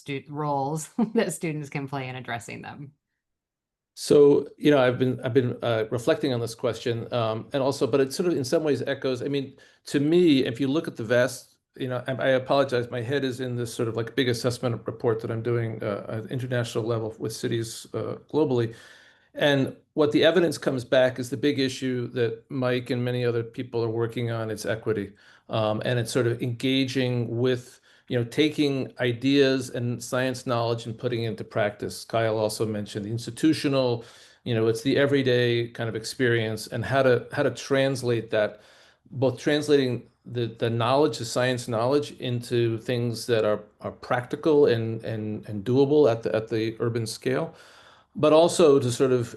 students can play in addressing them? So, I've been reflecting on this question, and also, but it sort of in some ways echoes. I mean, to me, if you look at the vast, I apologize, my head is in this sort of like big assessment report that I'm doing at international level with cities globally. And what the evidence comes back is the big issue that Mike and many other people are working on. It's equity, and it's sort of engaging with, taking ideas and science knowledge and putting it into practice. Kyle also mentioned the institutional, it's the everyday kind of experience, and how to translate that, both translating the knowledge, the science knowledge, into things that are practical and doable at the urban scale, but also to sort of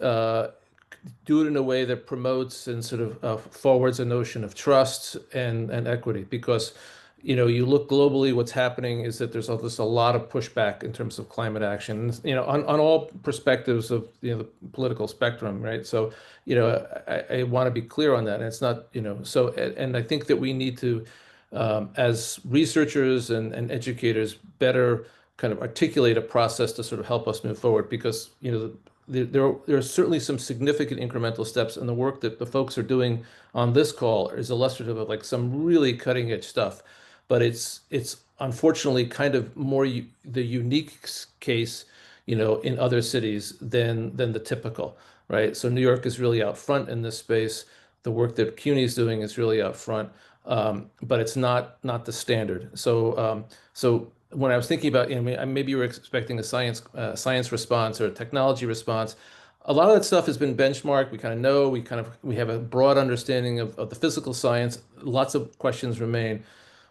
do it in a way that promotes and sort of forwards a notion of trust and equity. Because, you look globally, what's happening is that there's just a lot of pushback in terms of climate action, on all perspectives of, the political spectrum, right? So, I want to be clear on that. And it's not, so, and I think that we need to, as researchers and educators, better kind of articulate a process to sort of help us move forward, because there are certainly some significant incremental steps, and the work that the folks are doing on this call is illustrative of like some really cutting edge stuff. But it's unfortunately kind of more the unique case, in other cities than the typical, right? So New York is really out front in this space. The work that CUNY is doing is really out front, but it's not the standard. So when I was thinking about, maybe you were expecting a science response or a technology response. A lot of that stuff has been benchmarked. We kind of know, we have a broad understanding of the physical science. Lots of questions remain,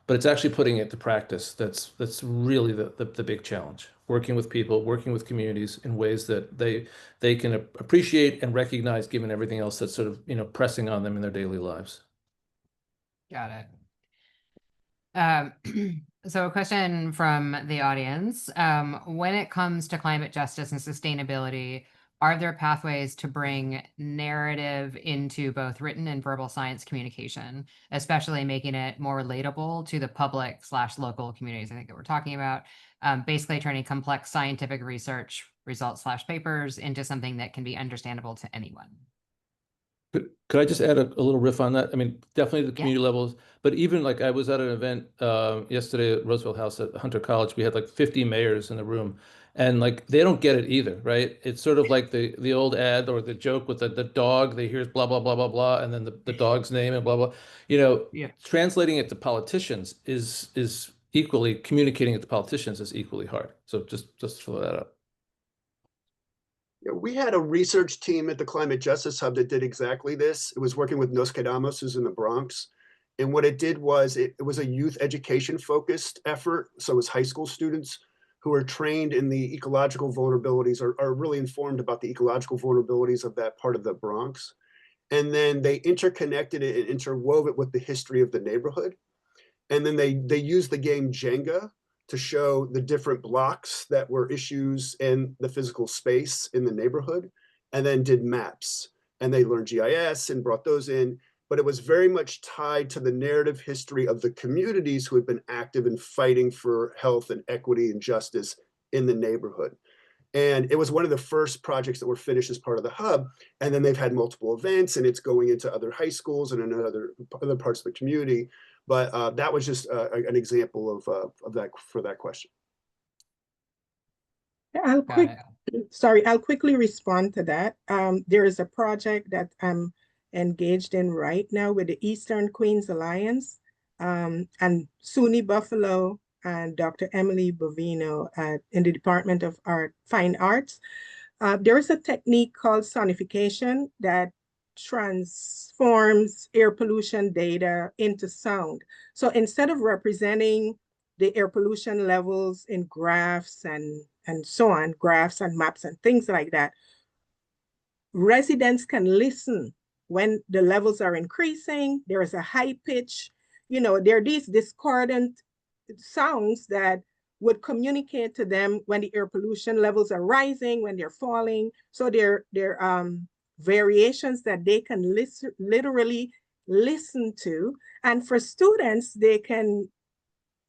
but it's actually putting it to practice. That's really the big challenge. Working with people, working with communities in ways that they can appreciate and recognize, given everything else that's sort of, pressing on them in their daily lives. Got it. So a question from the audience. When it comes to climate justice and sustainability, are there pathways to bring narrative into both written and verbal science communication, especially making it more relatable to the public/local communities I think that we're talking about, basically turning complex scientific research results/papers into something that can be understandable to anyone? Could I just add a little riff on that? I mean, definitely the community levels, but even like I was at an event yesterday at Roosevelt House at Hunter College. We had like 50 mayors in the room, and like they don't get it either, right? It's sort of like the old ad or the joke with the dog. They hear blah blah blah blah blah, and then the dog's name and blah blah. Yeah. Translating it to politicians is equally communicating it to politicians is equally hard. So just throw that up. Yeah, we had a research team at the Climate Justice Hub that did exactly this. It was working with Nostradamus, who's in the Bronx. And what it did was it was a youth education focused effort. So it was high school students who are trained in the ecological vulnerabilities, are really informed about the ecological vulnerabilities of that part of the Bronx. And then they interconnected it and interwove it with the history of the neighborhood. And then they used the game Jenga to show the different blocks that were issues in the physical space in the neighborhood, and then did maps. And they learned GIS and brought those in, but it was very much tied to the narrative history of the communities who had been active in fighting for health and equity and justice in the neighborhood. And it was one of the first projects that were finished as part of the hub. And then they've had multiple events, and it's going into other high schools and in other parts of the community. But that was just an example of that for that question. I'll quickly respond to that. There is a project that I'm engaged in right now with the Eastern Queens Alliance, and SUNY Buffalo and Dr. Emily Bovino in the Department of Fine Arts. There is a technique called sonification that transforms air pollution data into sound. So instead of representing the air pollution levels in graphs and so on, graphs and maps and things like that, residents can listen when the levels are increasing. There is a high pitch, there are these discordant sounds that would communicate to them when the air pollution levels are rising, when they're falling. So they're variations that they can literally listen to. And for students, they can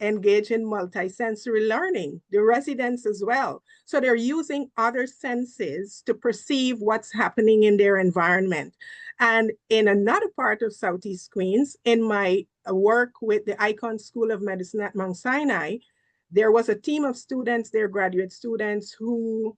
engage in multisensory learning, the residents as well. So they're using other senses to perceive what's happening in their environment. And in another part of Southeast Queens, in my work with the Icahn School of Medicine at Mount Sinai, there was a team of students, they're graduate students, who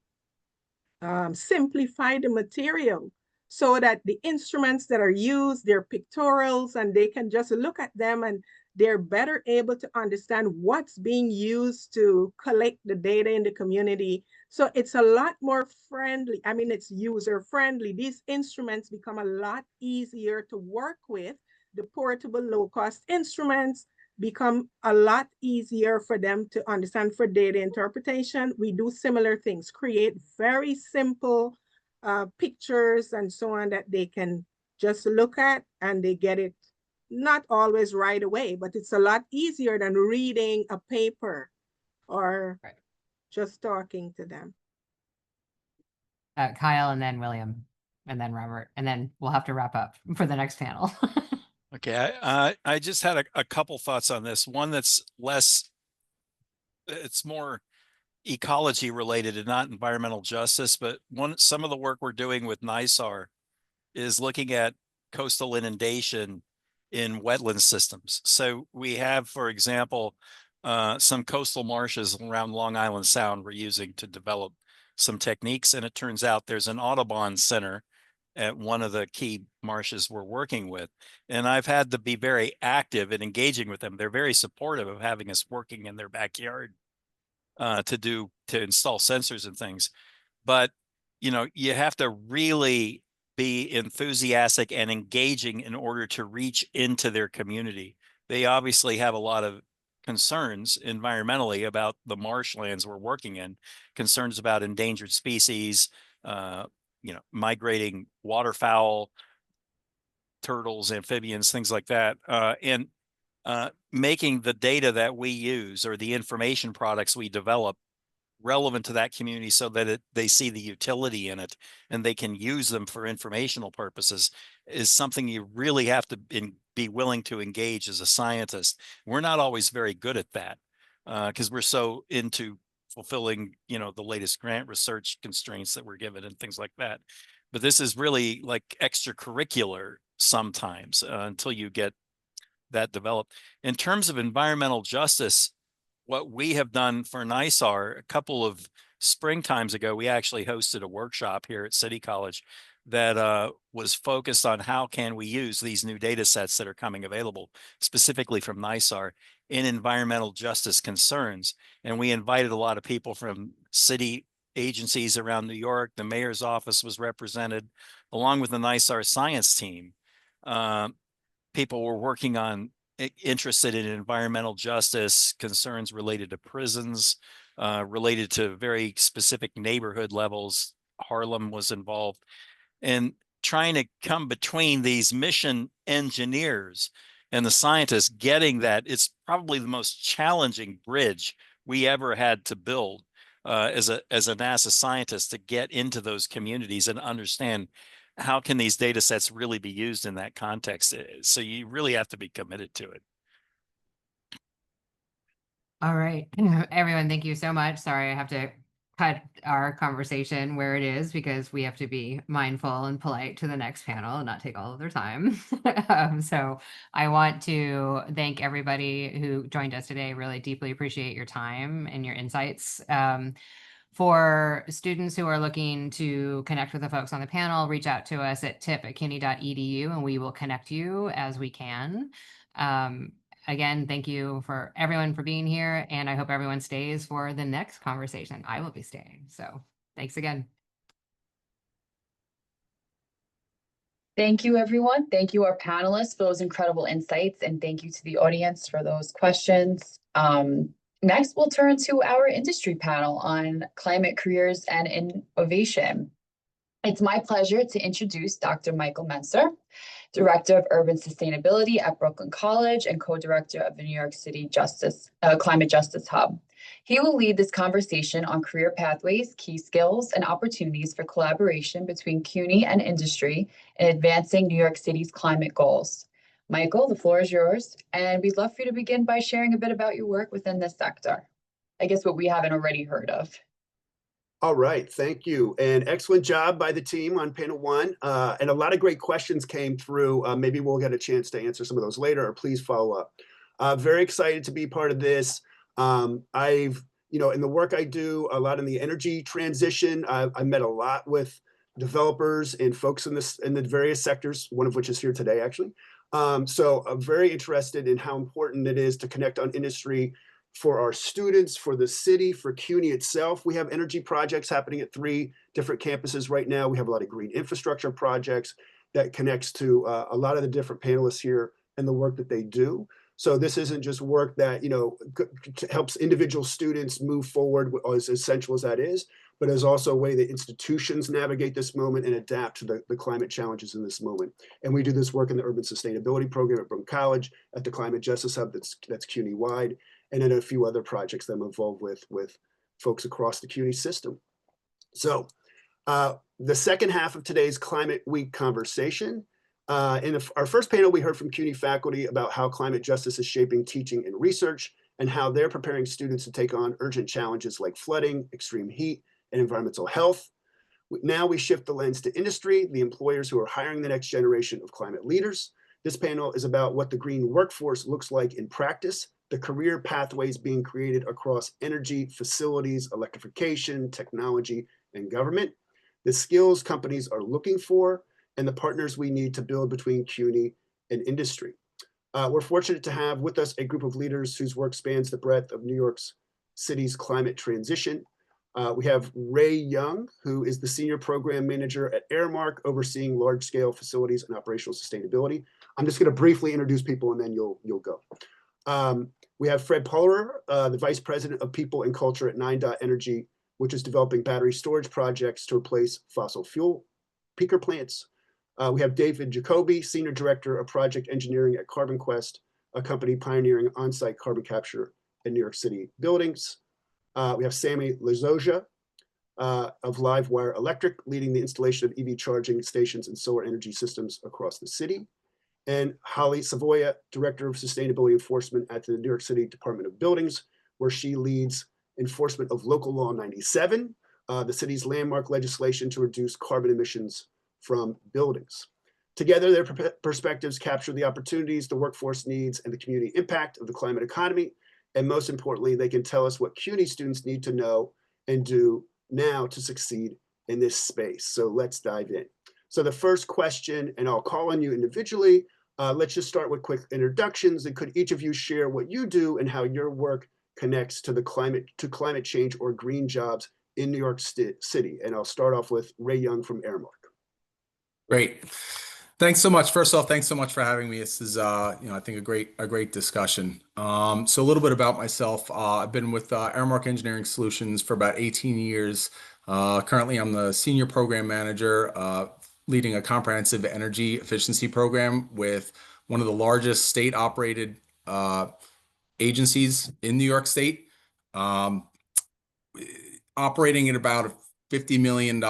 simplified the material so that the instruments that are used, they're pictorials, and they can just look at them and they're better able to understand what's being used to collect the data in the community. So it's a lot more friendly. I mean, it's user friendly. These instruments become a lot easier to work with. The portable low-cost instruments become a lot easier for them to understand. For data interpretation, we do similar things, create very simple pictures and so on that they can just look at, and they get it not always right away, but it's a lot easier than reading a paper or just talking to them. Kyle, and then William, and then Robert, and then we'll have to wrap up for the next panel. Okay, I just had a couple thoughts on this. One that's it's more ecology related and not environmental justice, but some of the work we're doing with NISAR is looking at coastal inundation in wetland systems. So we have, for example, some coastal marshes around Long Island Sound we're using to develop some techniques. And it turns out there's an Audubon Center at one of the key marshes we're working with. And I've had to be very active in engaging with them. They're very supportive of having us working in their backyard to install sensors and things. But, you have to really be enthusiastic and engaging in order to reach into their community. They obviously have a lot of concerns environmentally about the marshlands we're working in, concerns about endangered species, migrating waterfowl, turtles, amphibians, things like that. And making the data that we use or the information products we develop relevant to that community so that they see the utility in it and they can use them for informational purposes is something you really have to be willing to engage as a scientist. We're not always very good at that because we're so into fulfilling, the latest grant research constraints that we're given and things like that. But this is really like extracurricular sometimes until you get that developed. In terms of environmental justice, what we have done for NISAR, a couple of springtimes ago, we actually hosted a workshop here at City College that was focused on how can we use these new data sets that are coming available, specifically from NISAR, in environmental justice concerns. And we invited a lot of people from city agencies around New York. The mayor's office was represented, along with the NISAR science team. People were working on, interested in environmental justice concerns related to prisons, related to very specific neighborhood levels. Harlem was involved, and trying to come between these mission engineers and the scientists, getting that. It's probably the most challenging bridge we ever had to build as a NASA scientist, to get into those communities and understand how can these data sets really be used in that context. So you really have to be committed to it. All right, everyone, thank you so much. Sorry, I have to cut our conversation where it is because we have to be mindful and polite to the next panel and not take all of their time. So I want to thank everybody who joined us today. Really deeply appreciate your time and your insights. For students who are looking to connect with the folks on the panel, reach out to us at tip@cuny.edu and we will connect you as we can. Again, thank you for everyone for being here, and I hope everyone stays for the next conversation. I will be staying, so thanks again. Thank you, everyone. Thank you, our panelists, for those incredible insights, and thank you to the audience for those questions. Next, we'll turn to our industry panel on climate careers and innovation. It's my pleasure to introduce Dr. Michael Menser, Director of Urban Sustainability at Brooklyn College and co-director of the New York City Climate Justice Hub. He will lead this conversation on career pathways, key skills, and opportunities for collaboration between CUNY and industry in advancing New York City's climate goals. Michael, the floor is yours, and we'd love for you to begin by sharing a bit about your work within this sector. I guess what we haven't already heard of. All right, thank you. And excellent job by the team on panel one. And a lot of great questions came through. Maybe we'll get a chance to answer some of those later, or please follow up. Very excited to be part of this. I've, in the work I do, a lot in the energy transition. I met a lot with developers and folks in the various sectors, one of which is here today, actually. So I'm very interested in how important it is to connect on industry for our students, for the city, for CUNY itself. We have energy projects happening at 3 different campuses right now. We have a lot of green infrastructure projects that connects to a lot of the different panelists here and the work that they do. So this isn't just work that, helps individual students move forward, as essential as that is, but is also a way that institutions navigate this moment and adapt to the climate challenges in this moment. And we do this work in the Urban Sustainability Program at Brooklyn College, at the Climate Justice Hub that's CUNY-wide, and then a few other projects that I'm involved with folks across the CUNY system. So the second half of today's Climate Week conversation, in our first panel, we heard from CUNY faculty about how climate justice is shaping teaching and research, and how they're preparing students to take on urgent challenges like flooding, extreme heat, and environmental health. Now we shift the lens to industry, the employers who are hiring the next generation of climate leaders. This panel is about what the green workforce looks like in practice, the career pathways being created across energy, facilities, electrification, technology, and government, the skills companies are looking for, and the partners we need to build between CUNY and industry. We're fortunate to have with us a group of leaders whose work spans the breadth of New York City's climate transition. We have Ray Young, who is the Senior Program Manager at Airmark, overseeing large-scale facilities and operational sustainability. I'm just going to briefly introduce people and then you'll go. We have Fred Pullerer, the Vice President of People and Culture at 9 Energy, which is developing battery storage projects to replace fossil fuel peaker plants. We have David Jacoby, Senior Director of Project Engineering at Carbon Quest, a company pioneering on-site carbon capture in New York City buildings. We have Sammy Lazoja of Livewire Electric, leading the installation of EV charging stations and solar energy systems across the city. And Holly Savoya, Director of Sustainability Enforcement at the New York City Department of Buildings, where she leads enforcement of Local Law 97, the city's landmark legislation to reduce carbon emissions from buildings. Together, their perspectives capture the opportunities, the workforce needs, and the community impact of the climate economy. And most importantly, they can tell us what CUNY students need to know and do now to succeed in this space. So let's dive in. So the first question, and I'll call on you individually. Let's just start with quick introductions. And could each of you share what you do and how your work connects to climate change or green jobs in New York City? And I'll start off with Ray Young from Airmark. Great. Thanks so much. First off, thanks so much for having me. This is, I think a great discussion. So a little bit about myself. I've been with Airmark Engineering Solutions for about 18 years. Currently, I'm the senior program manager, leading a comprehensive energy efficiency program with one of the largest state-operated agencies in New York State, operating at about a $50 million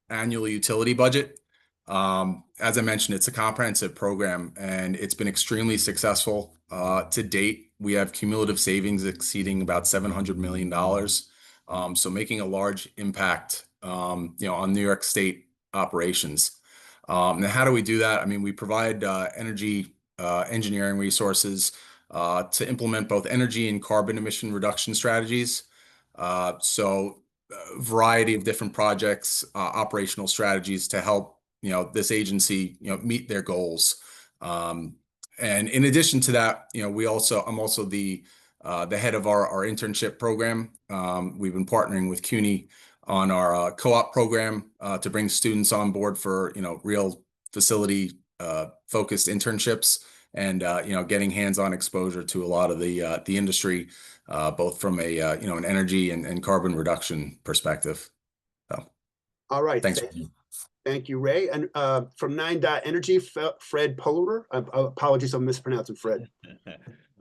annual utility budget. As I mentioned, it's a comprehensive program and it's been extremely successful to date. We have cumulative savings exceeding about $700 million. So making a large impact, on New York State operations. Now, how do we do that? I mean, we provide energy engineering resources to implement both energy and carbon emission reduction strategies. So a variety of different projects, operational strategies to help this agency, meet their goals. And in addition to that, I'm also the head of our internship program. We've been partnering with CUNY on our co-op program to bring students on board for, real facility focused internships and, getting hands-on exposure to a lot of the industry, both from a, an energy and carbon reduction perspective. So, all right. Thanks. Thank you, Ray. And from 9 Energy, Fred Poehler. Apologies, I'm mispronouncing Fred.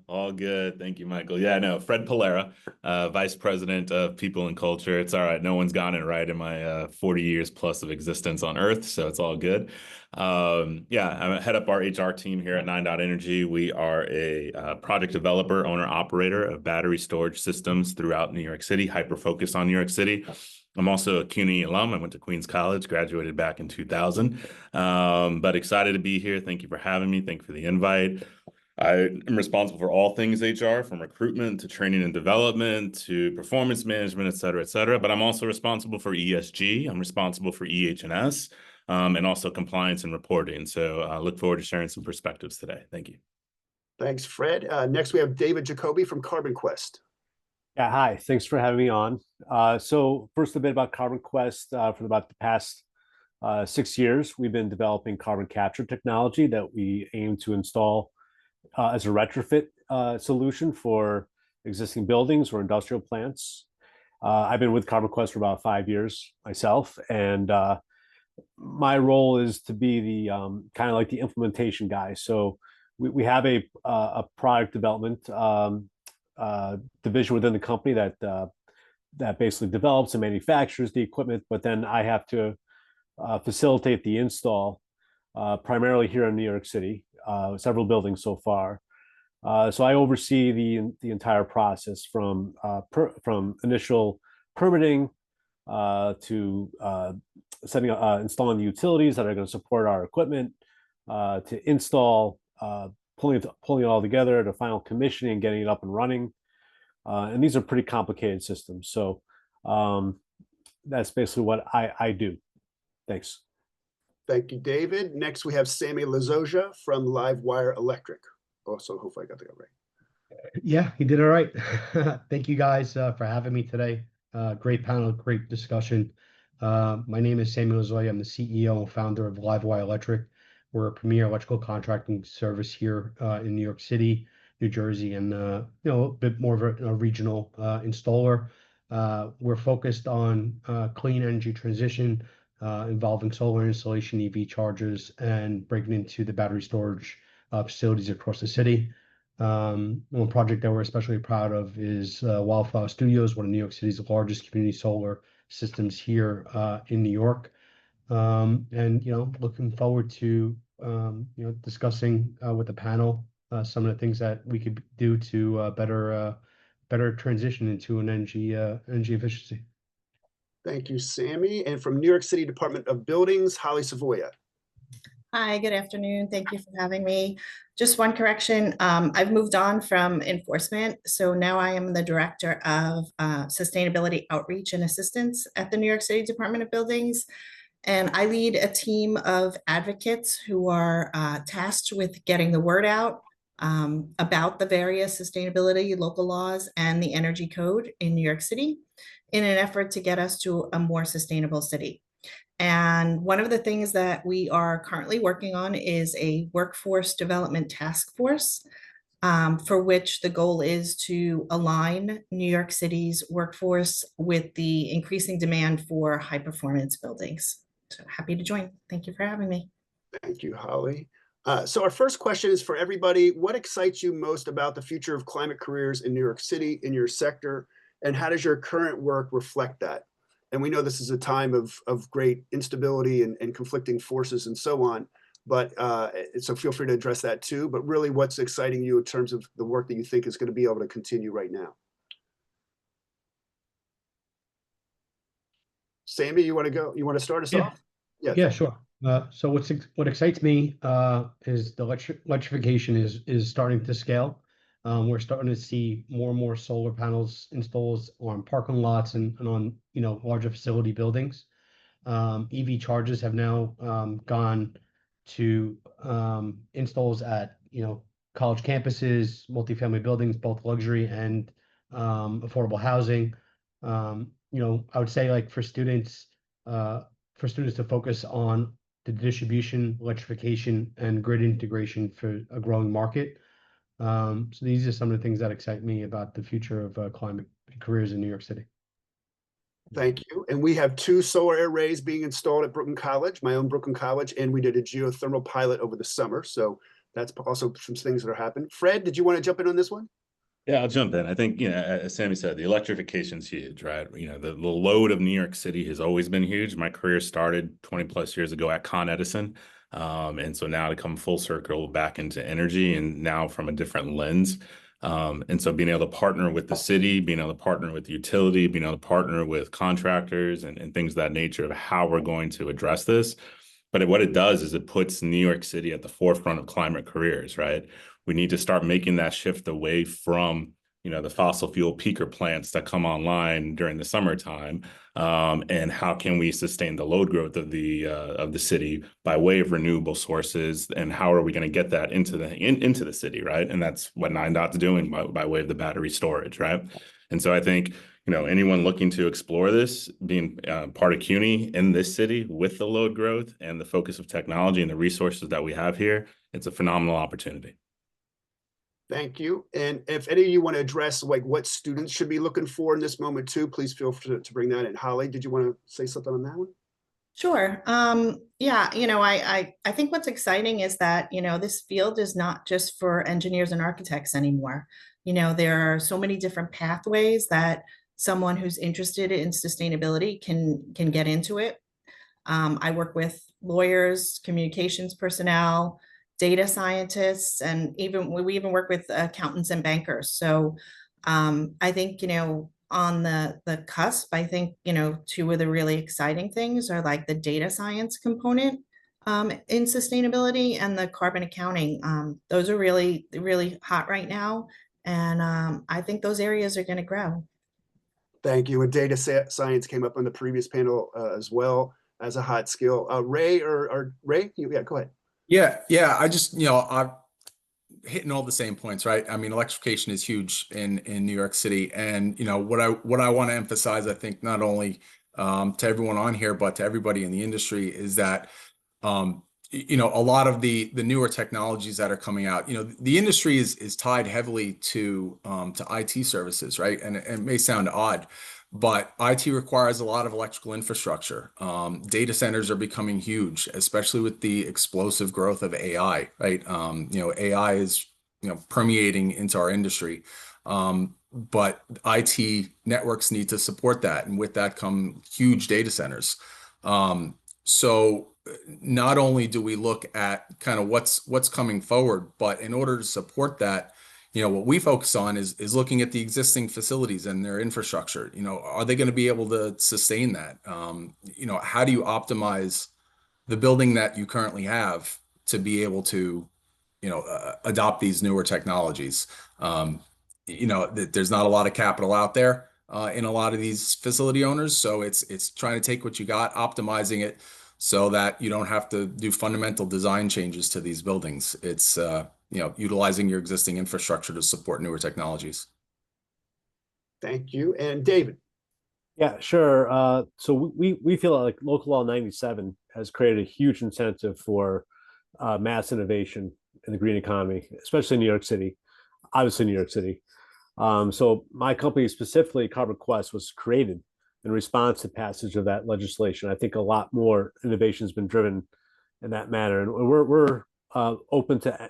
All good. Thank you, Michael. Yeah, no, Fred Polera, Vice President of People and Culture. It's all right. No one's gotten it right in my 40 years plus of existence on Earth, so it's all good. I head up our HR team here at 9 Energy. We are a project developer, owner, operator of battery storage systems throughout New York City, hyper-focused on New York City. I'm also a CUNY alum. I went to Queens College, graduated back in 2000, but excited to be here. Thank you for having me. Thank you for the invite. I am responsible for all things HR, from recruitment to training and development to performance management, et cetera, but I'm also responsible for ESG. I'm responsible for EH&S and also compliance and reporting. So I look forward to sharing some perspectives today. Thank you. Thanks, Fred. Next, we have David Jacoby from Carbon Quest. Yeah, hi. Thanks for having me on. So first, a bit about Carbon Quest. For about the past 6 years, we've been developing carbon capture technology that we aim to install as a retrofit solution for existing buildings or industrial plants. I've been with Carbon Quest for about 5 years myself, and my role is to be the kind of like the implementation guy. So we have a product development division within the company that basically develops and manufactures the equipment, but then I have to facilitate the install primarily here in New York City, several buildings so far. So I oversee the entire process from initial permitting to installing the utilities that are going to support our equipment, to install, pulling it all together, to final commissioning and getting it up and running. And these are pretty complicated systems. So that's basically what I do. Thanks. Thank you, David. Next, we have Sammy Lazoja from Livewire Electric. Also, hopefully I got that right. Yeah, he did all right. Thank you guys for having me today. Great panel, great discussion. My name is Sammy Lazoja. I'm the CEO and founder of Livewire Electric. We're a premier electrical contracting service here in New York City, New Jersey, and a bit more of a regional installer. We're focused on clean energy transition involving solar installation, EV chargers, and breaking into the battery storage facilities across the city. One project that we're especially proud of is Wildflower Studios, one of New York City's largest community solar systems here in New York. And looking forward to discussing with the panel some of the things that we could do to better transition into an energy efficiency. Thank you, Sammy. And from New York City Department of Buildings, Holly Savoya. Hi, good afternoon. Thank you for having me. Just one correction. I've moved on from enforcement. So now I am the Director of Sustainability Outreach and Assistance at the New York City Department of Buildings. And I lead a team of advocates who are tasked with getting the word out about the various sustainability local laws and the energy code in New York City in an effort to get us to a more sustainable city. And one of the things that we are currently working on is a workforce development task force, for which the goal is to align New York City's workforce with the increasing demand for high performance buildings. So happy to join. Thank you for having me. Thank you, Holly. So our first question is for everybody. What excites you most about the future of climate careers in New York City, in your sector, and how does your current work reflect that? And we know this is a time of great instability and conflicting forces and so on, but so feel free to address that too. But really, what's exciting you in terms of the work that you think is going to be able to continue right now? Sammy, you want to go? You want to start us off? Yeah, sure. So what excites me is the electrification is starting to scale. We're starting to see more and more solar panels installed on parking lots and on larger facility buildings. EV chargers have now gone to installs at college campuses, multifamily buildings, both luxury and affordable housing. I would say like for students to focus on the distribution, electrification, and grid integration for a growing market. So these are some of the things that excite me about the future of climate careers in New York City. Thank you. And we have 2 solar arrays being installed at Brooklyn College, my own Brooklyn College, and we did a geothermal pilot over the summer. So that's also some things that are happening. Fred, did you want to jump in on this one? Yeah, I'll jump in. I think, as Sammy said, the electrification's huge, right? The load of New York City has always been huge. My career started 20 plus years ago at Con Edison. And so now to come full circle back into energy and now from a different lens. And so being able to partner with the city, being able to partner with the utility, being able to partner with contractors and things of that nature of how we're going to address this. But what it does is it puts New York City at the forefront of climate careers, right? We need to start making that shift away from, the fossil fuel peaker plants that come online during the summertime, and how can we sustain the load growth of the city by way of renewable sources, and how are we going to get that into the city, right? And that's what NineDot's doing by way of the battery storage, right? And so I think anyone looking to explore this, being part of CUNY in this city with the load growth and the focus of technology and the resources that we have here, it's a phenomenal opportunity. Thank you. And if any of you want to address like what students should be looking for in this moment too, please feel free to bring that in. Holly, did you want to say something on that one? Sure. Yeah, I think what's exciting is that, this field is not just for engineers and architects anymore. There are so many different pathways that someone who's interested in sustainability can get into it. I work with lawyers, communications personnel, data scientists, and we even work with accountants and bankers. So I think, on the cusp, I think, 2 of the really exciting things are like the data science component in sustainability and the carbon accounting. Those are really, really hot right now. And I think those areas are going to grow. Thank you. And data science came up on the previous panel as well as a hot skill. Ray or Ray? Yeah, go ahead. Yeah. I just, I'm hitting all the same points, right? I mean, electrification is huge in New York City. And, what I want to emphasize, I think, not only to everyone on here, but to everybody in the industry is that, a lot of the newer technologies that are coming out, the industry is tied heavily to IT services, right? And it may sound odd, but IT requires a lot of electrical infrastructure. Data centers are becoming huge, especially with the explosive growth of AI, right? AI is, permeating into our industry. But IT networks need to support that. And with that come huge data centers. So not only do we look at kind of what's coming forward, but in order to support that, what we focus on is looking at the existing facilities and their infrastructure. Are they going to be able to sustain that? How do you optimize the building that you currently have to be able to, adopt these newer technologies? There's not a lot of capital out there in a lot of these facility owners, so it's trying to take what you got, optimizing it so that you don't have to do fundamental design changes to these buildings. It's utilizing your existing infrastructure to support newer technologies. Thank you. And David. Yeah, sure. So we feel like Local Law 97 has created a huge incentive for mass innovation in the green economy, especially in New York City, obviously New York City. So my company specifically, Carbon Quest, was created in response to passage of that legislation. I think a lot more innovation has been driven in that manner, and we're open to,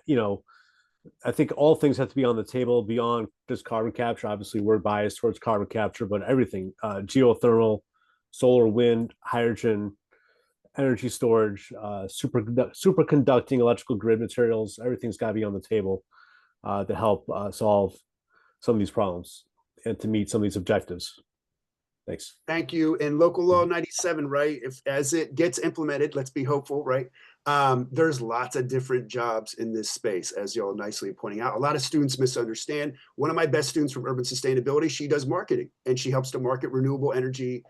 I think all things have to be on the table beyond just carbon capture. Obviously, we're biased towards carbon capture, but everything, geothermal, solar, wind, hydrogen, energy storage, superconducting electrical grid materials, everything's got to be on the table to help solve some of these problems and to meet some of these objectives. Thanks. Thank you. And Local Law 97, right? If as it gets implemented, let's be hopeful, right? There's lots of different jobs in this space, as y'all nicely pointing out. A lot of students misunderstand. One of my best students from Urban Sustainability, she does marketing, and she helps to market renewable energy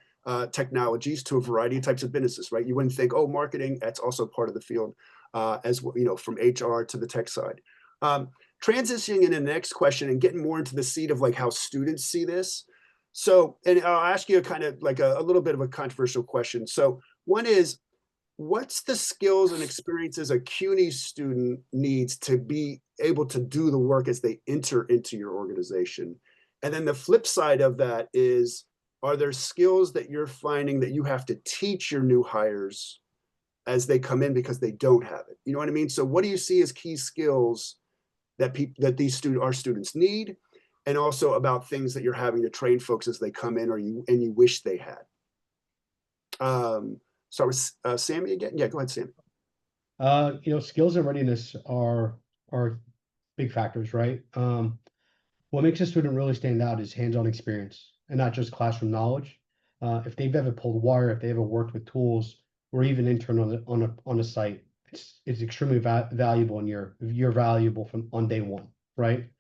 technologies to a variety of types of businesses, right? You wouldn't think, oh, marketing, that's also part of the field, as from HR to the tech side. Transitioning into the next question and getting more into the seat of like how students see this. So, and I'll ask you kind of like a little bit of a controversial question. So one is, what's the skills and experiences a CUNY student needs to be able to do the work as they enter into your organization? And then the flip side of that is, are there skills that you're finding that you have to teach your new hires as they come in because they don't have it? You know what I mean? So what do you see as key skills that our students need? And also about things that you're having to train folks as they come in, and you wish they had. Start with Sammy again. Yeah, go ahead, Sammy. Skills and readiness are big factors, right? What makes a student really stand out is hands-on experience and not just classroom knowledge. If they've ever pulled wire, if they ever worked with tools, or even intern on a site, it's extremely valuable, and you're valuable from on day one, right?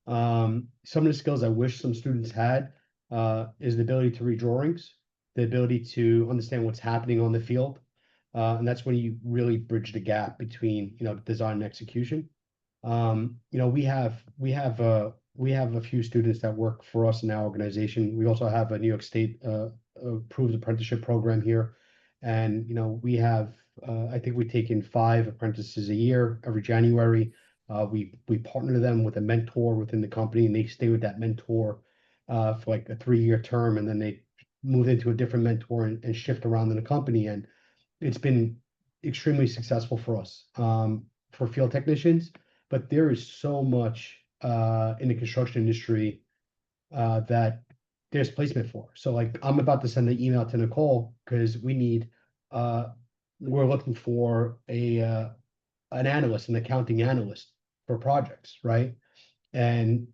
Some of the skills I wish some students had is the ability to read drawings, the ability to understand what's happening on the field, and that's when you really bridge the gap between design and execution. We have a few students that work for us in our organization. We also have a New York State approved apprenticeship program here, and we have I think we take in 5 apprentices a year every January. We partner them with a mentor within the company, and they stay with that mentor for like a 3-year term, and then they move into a different mentor and shift around in the company. And it's been extremely successful for us for field technicians. But there is so much in the construction industry that there's placement for. So like I'm about to send an email to Nicole because we're looking for an analyst, an accounting analyst for projects, right? And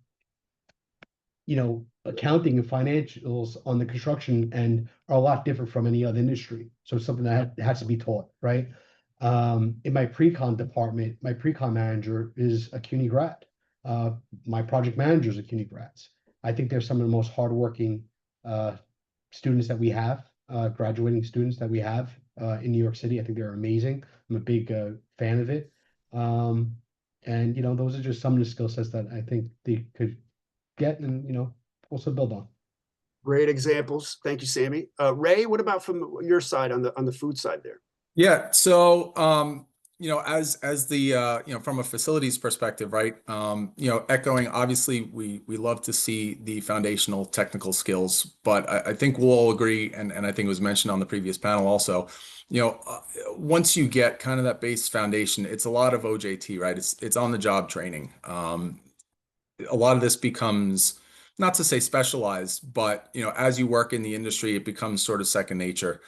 accounting and financials on the construction end are a lot different from any other industry. So it's something that has to be taught, right? In my pre-con department, my pre-con manager is a CUNY grad. My project manager is a CUNY grads. I think they're some of the most hardworking students that we have, graduating students that we have in New York City. I think they're amazing. I'm a big fan of it. And those are just some of the skill sets that I think they could get and also build on. Great examples. Thank you, Sammy. Ray, what about from your side on the food side there? Yeah. So, as the, from a facilities perspective, right? Echoing, obviously we love to see the foundational technical skills, but I think we'll all agree, and I think it was mentioned on the previous panel also, once you get kind of that base foundation, it's a lot of OJT, right? It's on the job training. A lot of this becomes, not to say specialized, but, as you work in the industry, it becomes sort of second nature.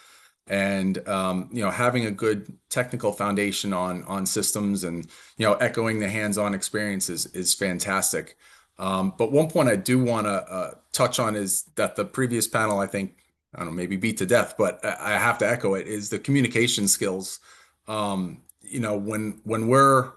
And having a good technical foundation on systems and echoing the hands-on experiences is fantastic. But one point I do want to touch on is that the previous panel, I think, I don't know, maybe beat to death, but I have to echo it, is the communication skills. When we're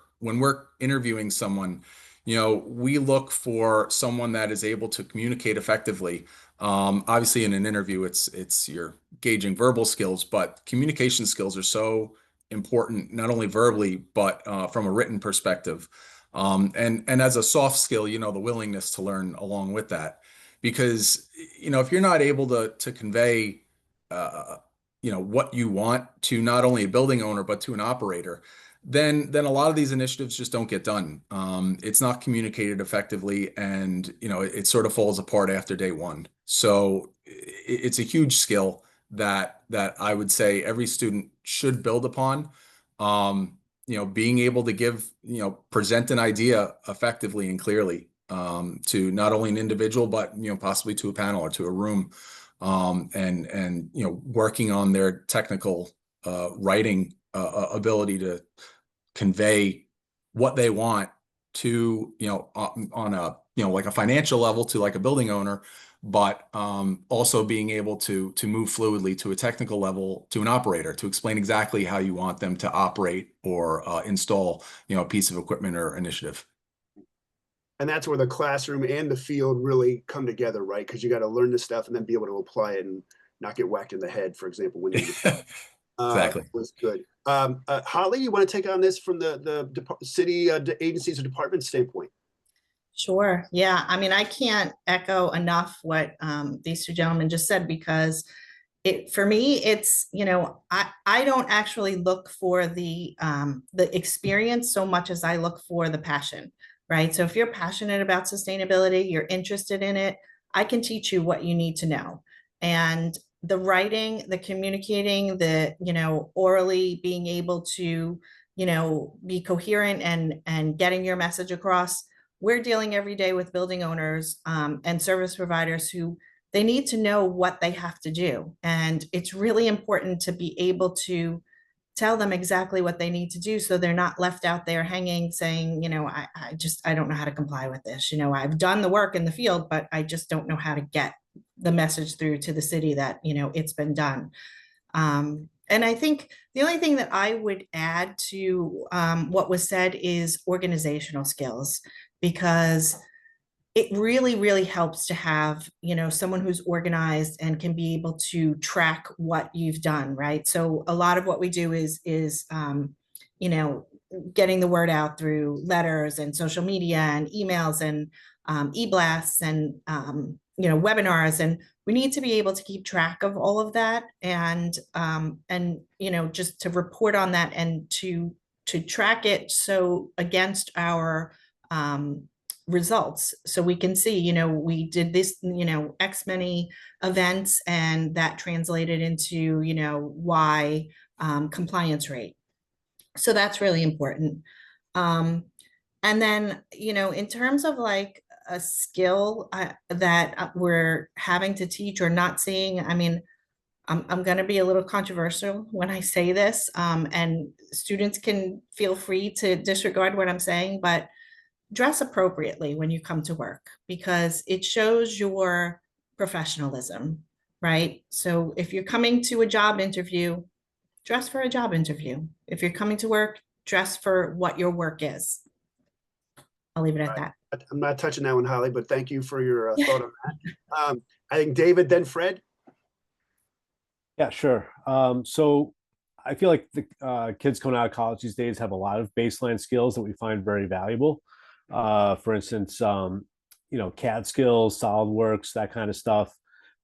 interviewing someone, we look for someone that is able to communicate effectively. Obviously in an interview, it's you're gauging verbal skills, but communication skills are so important, not only verbally, but from a written perspective. And as a soft skill, the willingness to learn along with that. Because, if you're not able to convey, what you want to not only a building owner, but to an operator, then a lot of these initiatives just don't get done. It's not communicated effectively, and it sort of falls apart after day one. So it's a huge skill that I would say every student should build upon. Being able to present an idea effectively and clearly to not only an individual, but possibly to a panel or to a room, and working on their technical writing ability to convey what they want to, on a, like a financial level to like a building owner, but also being able to move fluidly to a technical level to an operator to explain exactly how you want them to operate or install, a piece of equipment or initiative. And that's where the classroom and the field really come together, right? Because you got to learn this stuff and then be able to apply it and not get whacked in the head, for example, when you Exactly. was good. Holly, you want to take on this from the city agencies or department standpoint? Sure. Yeah. I mean, I can't echo enough what these two gentlemen just said, because for me, it's, I don't actually look for the experience so much as I look for the passion, right? So if you're passionate about sustainability, you're interested in it, I can teach you what you need to know. And the writing, the communicating, the, orally being able to, be coherent and getting your message across. We're dealing every day with building owners and service providers who they need to know what they have to do. And it's really important to be able to tell them exactly what they need to do, so they're not left out there hanging saying, I don't know how to comply with this. I've done the work in the field, but I just don't know how to get the message through to the city that, it's been done. And I think the only thing that I would add to what was said is organizational skills, because it really, really helps to have, someone who's organized and can be able to track what you've done, right? So a lot of what we do is getting the word out through letters and social media and emails and e-blasts and, webinars. And we need to be able to keep track of all of that and just to report on that and to track it. So against our results, so we can see, we did this, X many events, and that translated into, Y compliance rate. So that's really important. And then, in terms of like a skill that we're having to teach or not seeing, I mean, I'm going to be a little controversial when I say this, and students can feel free to disregard what I'm saying, but dress appropriately when you come to work, because it shows your professionalism, right? So if you're coming to a job interview, dress for a job interview. If you're coming to work, dress for what your work is. I'll leave it at that. I'm not touching that one, Holly, but thank you for your thought on that. I think David, then Fred. Yeah, sure. So I feel like the kids coming out of college these days have a lot of baseline skills that we find very valuable. For instance, CAD skills, SolidWorks, that kind of stuff,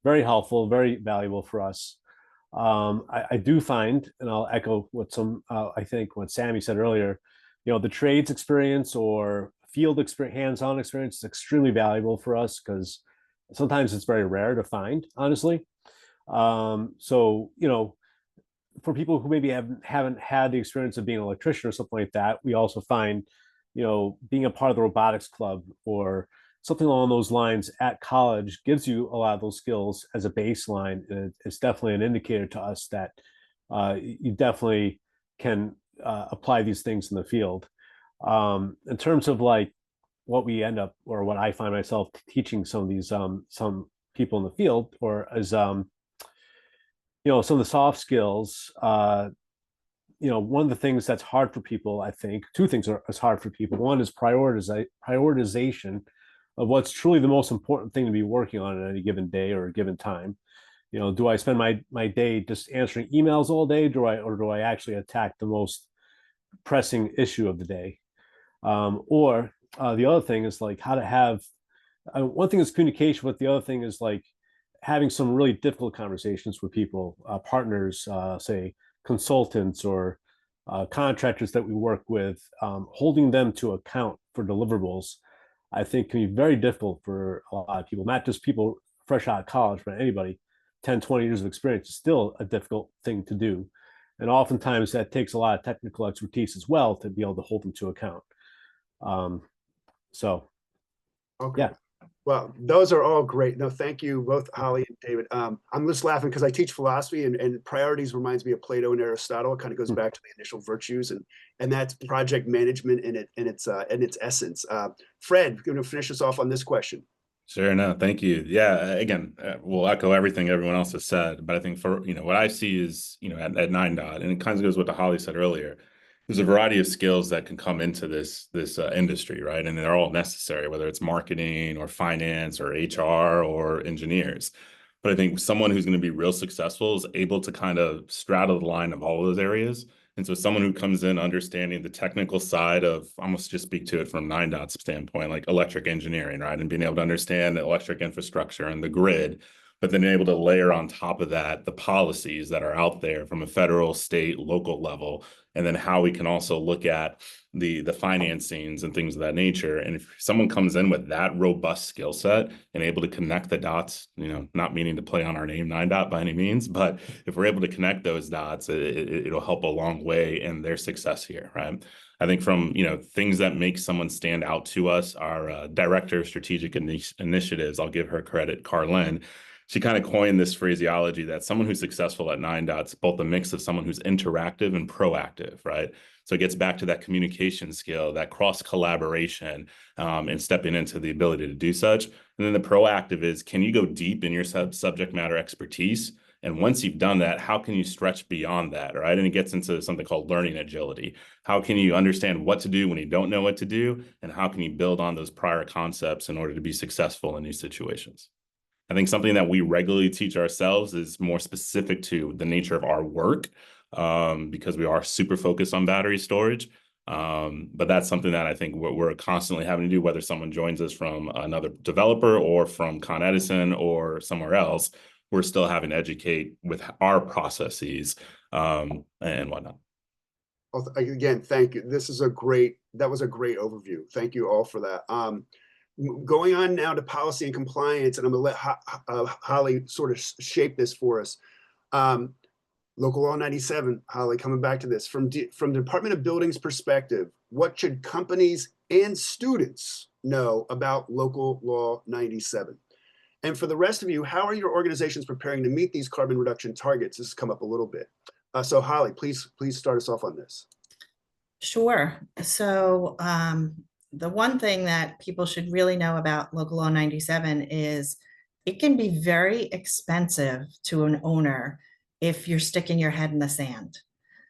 very helpful, very valuable for us. I do find, and I'll echo what I think what Sammy said earlier, the trades experience or field experience, hands-on experience is extremely valuable for us, because sometimes it's very rare to find, honestly. So, for people who maybe haven't had the experience of being an electrician or something like that, we also find, being a part of the robotics club or something along those lines at college gives you a lot of those skills as a baseline. And it's definitely an indicator to us that you definitely can apply these things in the field. In terms of like what we end up, or what I find myself teaching some of these some people in the field, or as some of the soft skills, one of the things that's hard for people, I think, two things are hard for people. One is prioritization of what's truly the most important thing to be working on at any given day or a given time. Do I spend my day just answering emails all day? Or do I actually attack the most pressing issue of the day? Or the other thing is like how to have one thing is communication, but the other thing is like having some really difficult conversations with people, partners, say consultants or contractors that we work with, holding them to account for deliverables, I think can be very difficult for a lot of people, not just people fresh out of college, but anybody. 10, 20 years of experience is still a difficult thing to do. And oftentimes that takes a lot of technical expertise as well to be able to hold them to account. So, Okay. yeah. Well, those are all great. No, thank you both, Holly and David. I'm just laughing because I teach philosophy, and priorities reminds me of Plato and Aristotle. It kind of goes back to the initial virtues, and that's project management in its essence. Fred, going to finish us off on this question. Sure, no, thank you. Yeah, again, we'll echo everything everyone else has said, but I think for, what I see is, at 9 and it kind of goes with what Holly said earlier, there's a variety of skills that can come into this industry, right? And they're all necessary, whether it's marketing or finance or HR or engineers. But I think someone who's going to be real successful is able to kind of straddle the line of all of those areas. And so someone who comes in understanding the technical side of, I must just speak to it from 9's standpoint, like electric engineering, right? And being able to understand the electric infrastructure and the grid, but then able to layer on top of that the policies that are out there from a federal, state, local level, and then how we can also look at the financings and things of that nature. And if someone comes in with that robust skill set and able to connect the dots, not meaning to play on our name 9 by any means, but if we're able to connect those dots, it'll help a long way in their success here, right? I think from, things that make someone stand out to us, our director of strategic initiatives, I'll give her credit, Carlin. She kind of coined this phraseology that someone who's successful at 9 both a mix of someone who's interactive and proactive, right? So it gets back to that communication skill, that cross collaboration, and stepping into the ability to do such. And then the proactive is, can you go deep in your subject matter expertise? And once you've done that, how can you stretch beyond that, right? And it gets into something called learning agility. How can you understand what to do when you don't know what to do? And how can you build on those prior concepts in order to be successful in these situations? I think something that we regularly teach ourselves is more specific to the nature of our work, because we are super focused on battery storage. But that's something that I think we're constantly having to do, whether someone joins us from another developer or from Con Edison or somewhere else, we're still having to educate with our processes and whatnot. Well, again, thank you. That was a great overview. Thank you all for that. Going on now to policy and compliance, and I'm going to let Holly sort of shape this for us. Local Law 97, Holly, coming back to this. From the Department of Buildings perspective, what should companies and students know about Local Law 97? And for the rest of you, how are your organizations preparing to meet these carbon reduction targets? This has come up a little bit. So Holly, please start us off on this. Sure. So the one thing that people should really know about Local Law 97 is it can be very expensive to an owner if you're sticking your head in the sand.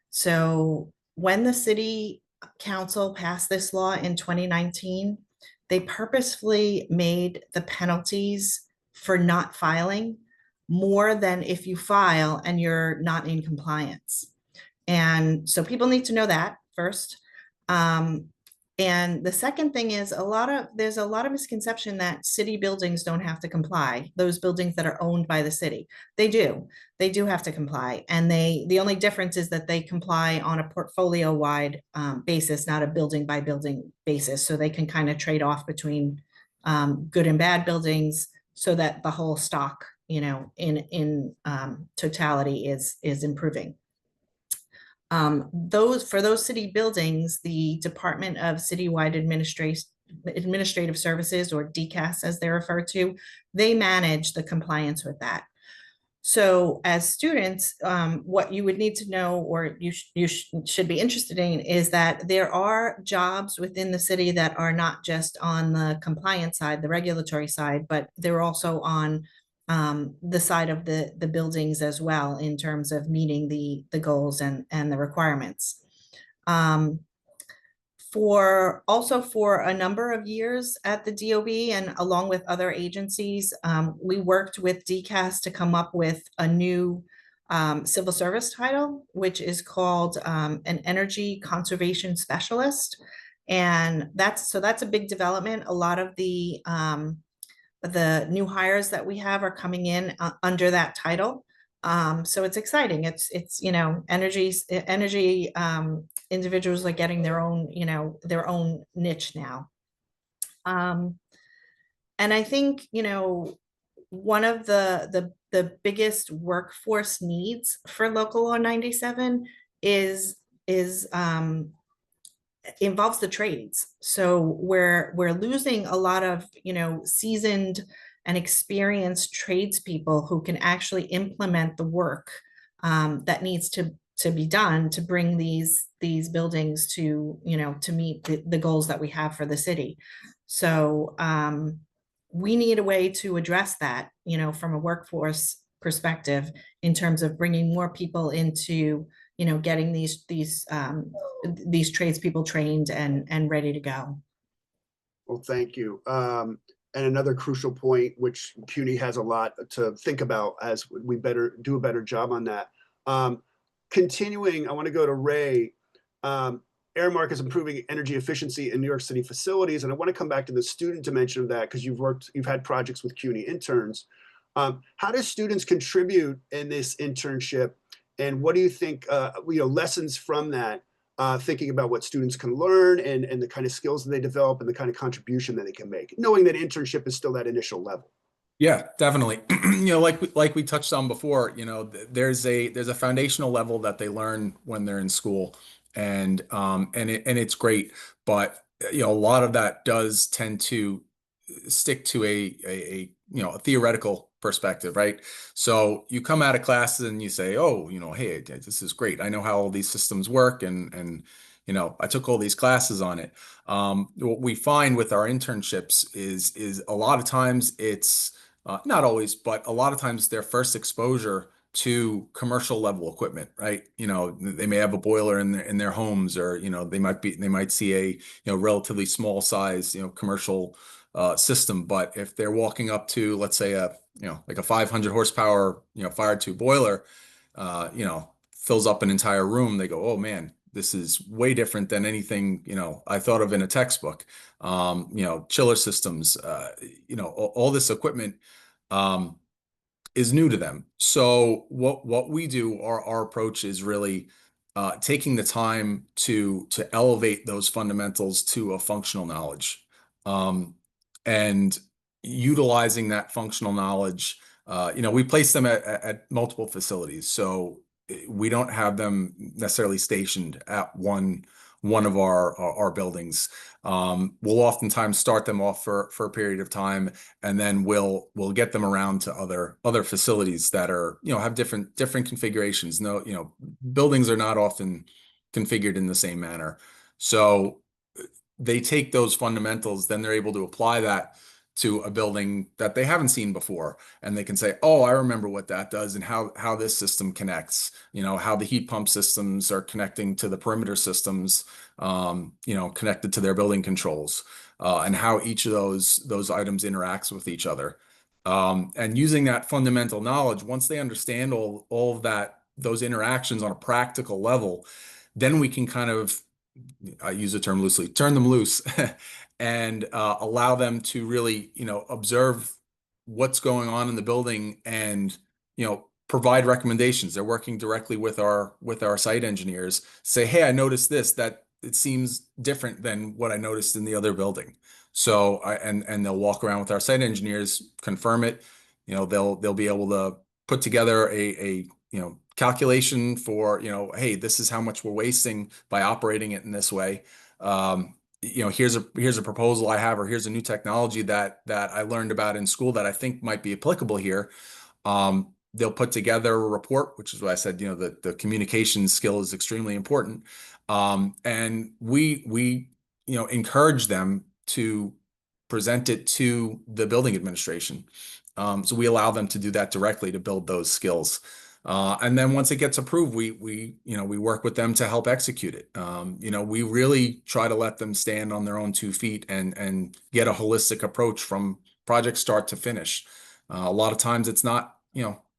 So when the city council passed this law in 2019, they purposefully made the penalties for not filing more than if you file and you're not in compliance. And so people need to know that first. And the second thing is there's a lot of misconception that city buildings don't have to comply. Those buildings that are owned by the city, they do have to comply. And the only difference is that they comply on a portfolio wide basis, not a building by building basis. So they can kind of trade off between good and bad buildings so that the whole stock, in totality is improving. For those city buildings, the Department of Citywide Administrative Services, or DCAS as they're referred to, they manage the compliance with that. So as students, what you would need to know, or you should be interested in, is that there are jobs within the city that are not just on the compliance side, the regulatory side, but they're also on the side of the buildings as well, in terms of meeting the goals and the requirements. for a number of years at the DOB and along with other agencies, we worked with DCAS to come up with a new civil service title, which is called an energy conservation specialist. And that's a big development. A lot of the new hires that we have are coming in under that title. So it's exciting. It's energy individuals are getting their own niche now. And I think one of the biggest workforce needs for Local Law 97 is involves the trades. So we're losing a lot of seasoned and experienced tradespeople who can actually implement the work that needs to be done to bring these buildings to to meet the goals that we have for the city. So we need a way to address that from a workforce perspective in terms of bringing more people into getting these tradespeople trained and ready to go. Well, thank you. And another crucial point, which CUNY has a lot to think about as we better do a better job on that. Continuing, I want to go to Ray. Aramark is improving energy efficiency in New York City facilities. And I want to come back to the student dimension of that because you've had projects with CUNY interns. How do students contribute in this internship? And what do you think, lessons from that, thinking about what students can learn and the kind of skills that they develop and the kind of contribution that they can make, knowing that internship is still that initial level? Yeah, definitely. Like we touched on before, there's a foundational level that they learn when they're in school, and it's great. But a lot of that does tend to stick to a theoretical perspective, right? So you come out of classes and you say, oh, hey, this is great. I know how all these systems work, and I took all these classes on it. What we find with our internships is a lot of times it's not always, but a lot of times their first exposure to commercial level equipment, right? They may have a boiler in their homes, or they might see a relatively small size commercial system. But if they're walking up to, let's say, like a 500 horsepower fire tube boiler, fills up an entire room, they go, oh man, this is way different than anything I thought of in a textbook. Chiller systems, all this equipment is new to them. So what we do, our approach is really taking the time to elevate those fundamentals to a functional knowledge, and utilizing that functional knowledge. We place them at multiple facilities, so we don't have them necessarily stationed at one of our buildings. We'll oftentimes start them off for a period of time, and then we'll get them around to other facilities that are have different configurations. No, buildings are not often configured in the same manner, so they take those fundamentals, then they're able to apply that to a building that they haven't seen before, and they can say, oh, I remember what that does and how this system connects, how the heat pump systems are connecting to the perimeter systems, connected to their building controls, and how each of those items interacts with each other. And using that fundamental knowledge, once they understand all of those interactions on a practical level, then we can kind of, I use the term loosely, turn them loose and allow them to really, observe what's going on in the building and, provide recommendations. They're working directly with our site engineers, say, hey, I noticed this, that it seems different than what I noticed in the other building. So and they'll walk around with our site engineers, confirm it. They'll be able to put together a calculation for, hey, this is how much we're wasting by operating it in this way. Here's a proposal I have, or here's a new technology that I learned about in school that I think might be applicable here. They'll put together a report, which is what I said, the communication skill is extremely important. And we encourage them to present it to the building administration. So we allow them to do that directly to build those skills. And then once it gets approved, we work with them to help execute it. We really try to let them stand on their own 2 feet and get a holistic approach from project start to finish. A lot of times it's not,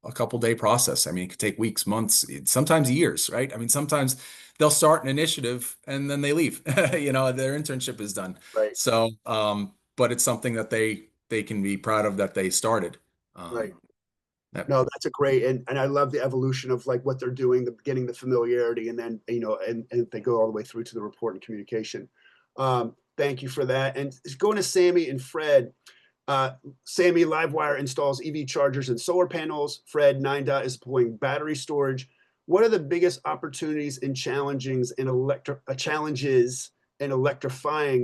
a couple day process. I mean, it could take weeks, months, sometimes years, right? I mean, sometimes they'll start an initiative and then they leave, their internship is done. Right. So, but it's something that they can be proud of that they started. Right. That- No, that's a great, and I love the evolution of like what they're doing, getting the familiarity, and then and they go all the way through to the report and communication. Thank you for that. And going to Sammy and Fred. Sammy, Livewire installs EV chargers and solar panels. Fred, 9 is deploying battery storage. What are the biggest opportunities and challenges in electrifying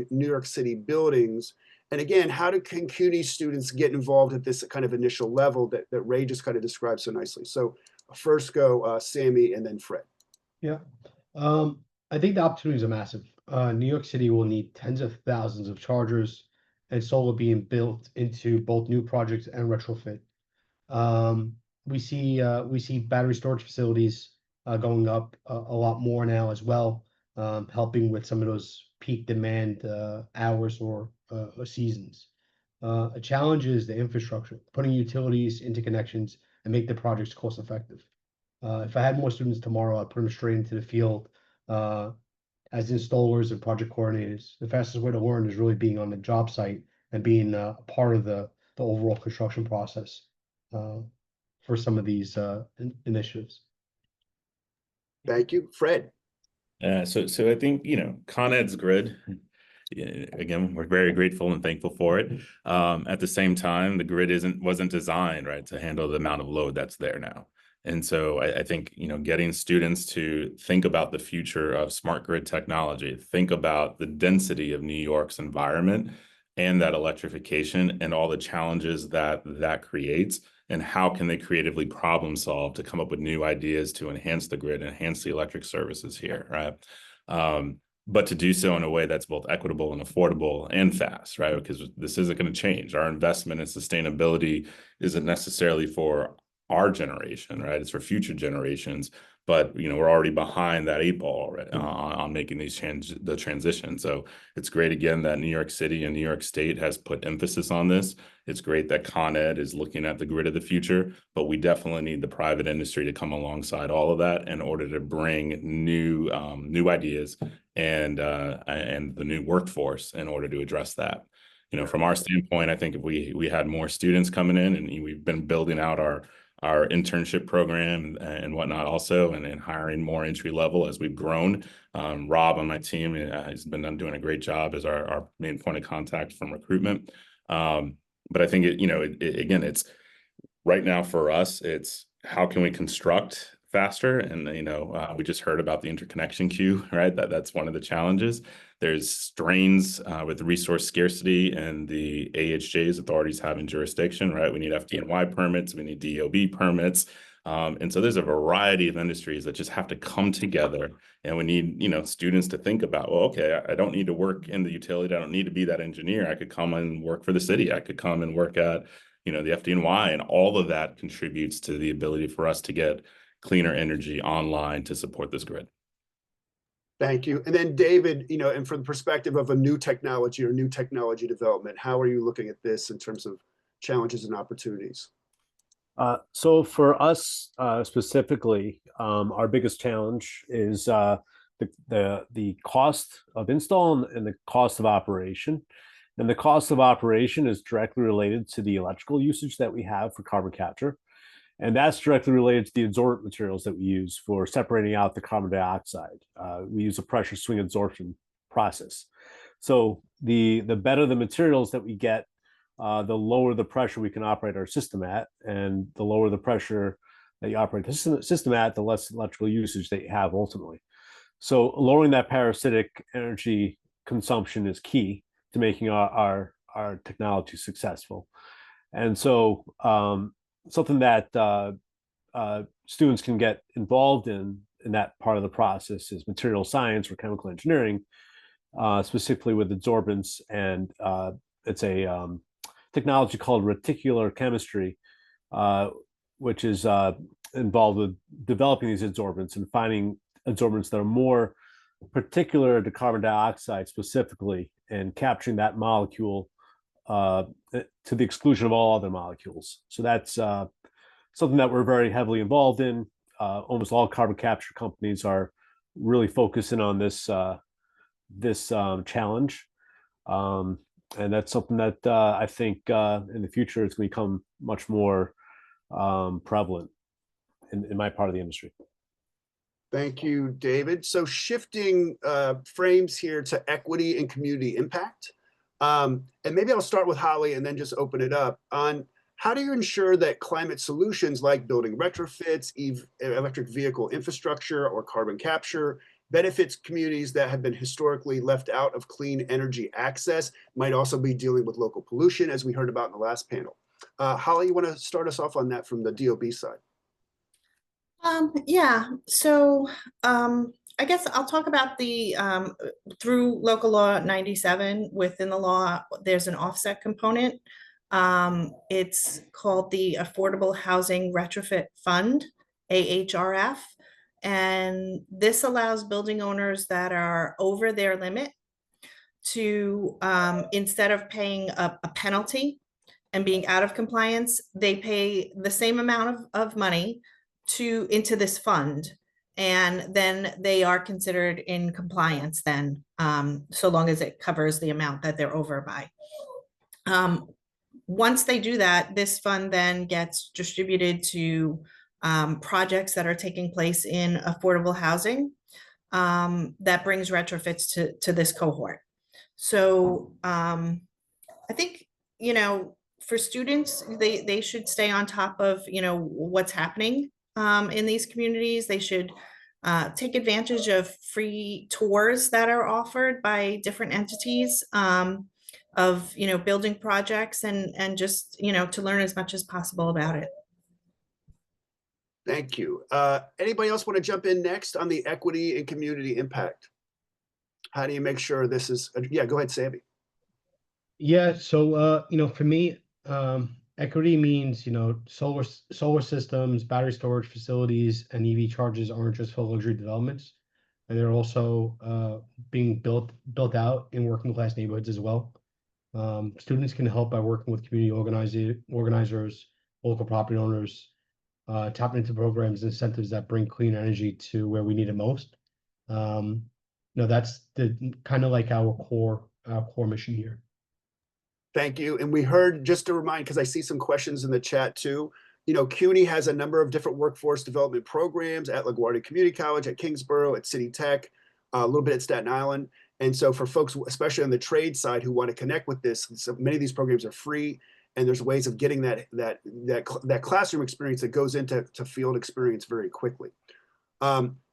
New York City buildings? And again, how can CUNY students get involved at this kind of initial level that Ray just kind of described so nicely? So first go Sammy and then Fred. Yeah. I think the opportunities are massive. New York City will need tens of thousands of chargers and solar being built into both new projects and retrofit. We see battery storage facilities going up a lot more now as well, helping with some of those peak demand hours or seasons. A challenge is the infrastructure, putting utilities into connections and make the projects cost effective. If I had more students tomorrow, I'd put them straight into the field as installers and project coordinators. The fastest way to learn is really being on the job site and being a part of the overall construction process for some of these initiatives. Thank you. Fred. So I think, Con Ed's grid, again, we're very grateful and thankful for it. At the same time, the grid wasn't designed, right, to handle the amount of load that's there now. And so I think, getting students to think about the future of smart grid technology, think about the density of New York's environment and that electrification and all the challenges that creates, and how can they creatively problem solve to come up with new ideas to enhance the grid, enhance the electric services here, right? But to do so in a way that's both equitable and affordable and fast, right? Because this isn't going to change. Our investment in sustainability isn't necessarily for our generation, right? It's for future generations. But we're already behind that 8 ball already on making the transition. So it's great again that New York City and New York State has put emphasis on this. It's great that Con Ed is looking at the grid of the future, but we definitely need the private industry to come alongside all of that in order to bring new ideas and the new workforce in order to address that. From our standpoint, I think if we had more students coming in, and we've been building out our internship program and whatnot also, and hiring more entry level as we've grown. Rob on my team has been doing a great job as our main point of contact from recruitment. But I think again, it's right now for us, it's how can we construct faster? And we just heard about the interconnection queue, right? That's one of the challenges. There's strains with resource scarcity and the AHJ's authorities having jurisdiction, right? We need FDNY permits, we need DOB permits. And so there's a variety of industries that just have to come together, and we need, students to think about, well, okay, I don't need to work in the utility. I don't need to be that engineer. I could come and work for the city. I could come and work at, the FDNY, and all of that contributes to the ability for us to get cleaner energy online to support this grid. Thank you. And then David, and from the perspective of a new technology or new technology development, how are you looking at this in terms of challenges and opportunities? So for us specifically, our biggest challenge is the cost of install and the cost of operation. And the cost of operation is directly related to the electrical usage that we have for carbon capture. And that's directly related to the adsorbent materials that we use for separating out the carbon dioxide. We use a pressure swing adsorption process. So the better the materials that we get, the lower the pressure we can operate our system at, and the lower the pressure that you operate the system at, the less electrical usage that you have ultimately. So lowering that parasitic energy consumption is key to making our technology successful. And so something that students can get involved in that part of the process is material science or chemical engineering, specifically with adsorbents. And it's a technology called reticular chemistry, which is involved with developing these adsorbents and finding adsorbents that are more particular to carbon dioxide specifically, and capturing that molecule to the exclusion of all other molecules. So that's something that we're very heavily involved in. Almost all carbon capture companies are really focusing on this challenge. And that's something that I think in the future it's going to become much more prevalent in my part of the industry. Thank you, David. So shifting frames here to equity and community impact. And maybe I'll start with Holly and then just open it up on how do you ensure that climate solutions like building retrofits, electric vehicle infrastructure, or carbon capture benefits communities that have been historically left out of clean energy access, might also be dealing with local pollution, as we heard about in the last panel. Holly, you want to start us off on that from the DOB side? Yeah, so I guess I'll talk about the through local law 97. Within the law, there's an offset component. It's called the Affordable Housing Retrofit Fund, AHRF. And this allows building owners that are over their limit to, instead of paying a penalty and being out of compliance, they pay the same amount of money into this fund. And then they are considered in compliance then, so long as it covers the amount that they're over by. Once they do that, this fund then gets distributed to projects that are taking place in affordable housing that brings retrofits to this cohort. So I think, you know, for students, they should stay on top of, you know, what's happening in these communities. They should take advantage of free tours that are offered by different entities of, you know, building projects and just, you know, to learn as much as possible about it. Thank you. Anybody else want to jump in next on the equity and community impact? How do you make sure this is, yeah, go ahead, Sammy. Yeah, so you know, for me, equity means, you know, solar systems, battery storage facilities, and EV charges aren't just for luxury developments, and they're also being built out in working class neighborhoods as well. Students can help by working with community organizers, local property owners, tapping into programs and incentives that bring clean energy to where we need it most. You know, that's the kind of like our core mission here. Thank you. And we heard, just to remind, because I see some questions in the chat too, you know, CUNY has a number of different workforce development programs at LaGuardia Community College, at Kingsborough, at City Tech, a little bit at Staten Island. And so for folks, especially on the trade side, who want to connect with this, so many of these programs are free, and there's ways of getting that classroom experience that goes into field experience very quickly.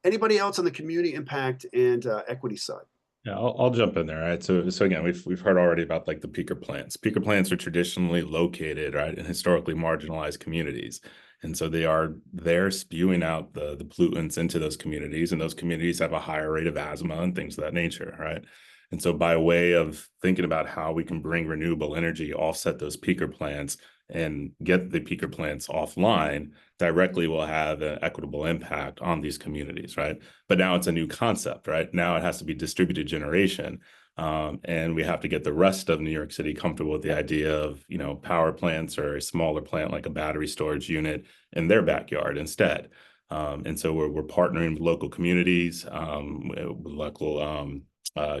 Anybody else on the community impact and equity side? Yeah, I'll jump in there, right? So again, we've heard already about like the peaker plants. Peaker plants are traditionally located, right, in historically marginalized communities. And so they are there spewing out the pollutants into those communities, and those communities have a higher rate of asthma and things of that nature, right? And so by way of thinking about how we can bring renewable energy, offset those peaker plants, and get the peaker plants offline, directly will have an equitable impact on these communities, right? But now it's a new concept, right? Now it has to be distributed generation. And we have to get the rest of New York City comfortable with the idea of, you know, power plants or a smaller plant like a battery storage unit in their backyard instead. And so we're partnering with local communities, local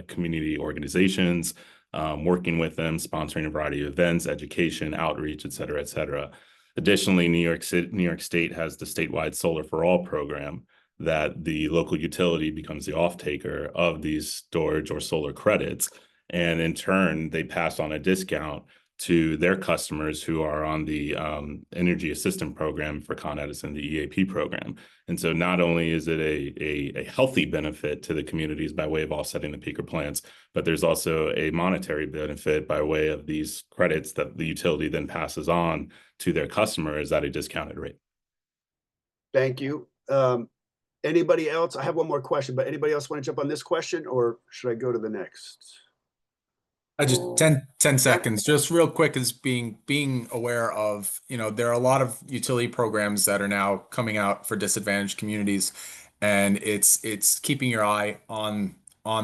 community organizations, working with them, sponsoring a variety of events, education, outreach, et cetera, et cetera. Additionally, New York State has the statewide Solar for All program, that the local utility becomes the off-taker of these storage or solar credits. And in turn, they pass on a discount to their customers who are on the energy assistance program for Con Edison, the EAP program. And so not only is it a healthy benefit to the communities by way of offsetting the peaker plants, but there's also a monetary benefit by way of these credits that the utility then passes on to their customers at a discounted rate. Thank you. Anybody else? I have one more question, but anybody else want to jump on this question, or should I go to the next? I just 10 seconds, just real quick, is being aware of, there are a lot of utility programs that are now coming out for disadvantaged communities, and it's keeping your eye on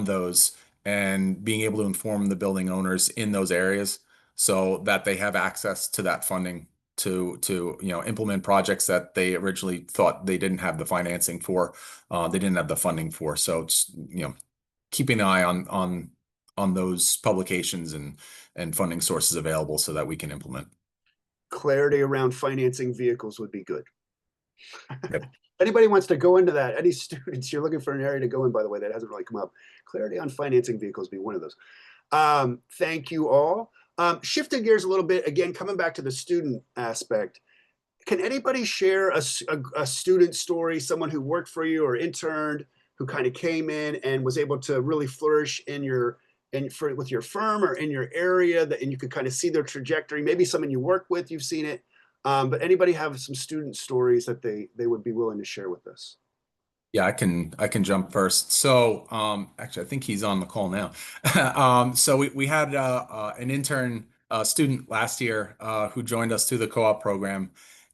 those and being able to inform the building owners in those areas so that they have access to that funding to implement projects that they originally thought they didn't have the financing for, they didn't have the funding for. So it's, keeping an eye on those publications and funding sources available so that we can implement. Clarity around financing vehicles would be good. Yep. Anybody wants to go into that? Any students, you're looking for an area to go in, by the way, that hasn't really come up. Clarity on financing vehicles be one of those. Thank you all. Shifting gears a little bit, again, coming back to the student aspect, can anybody share a student story, someone who worked for you or interned, who kind of came in and was able to really flourish with your firm or in your area, and you could kind of see their trajectory? Maybe someone you work with, you've seen it, but anybody have some student stories that they would be willing to share with us? Yeah, I can jump first. So actually, I think he's on the call now. So we had an intern student last year who joined us through the co-op program,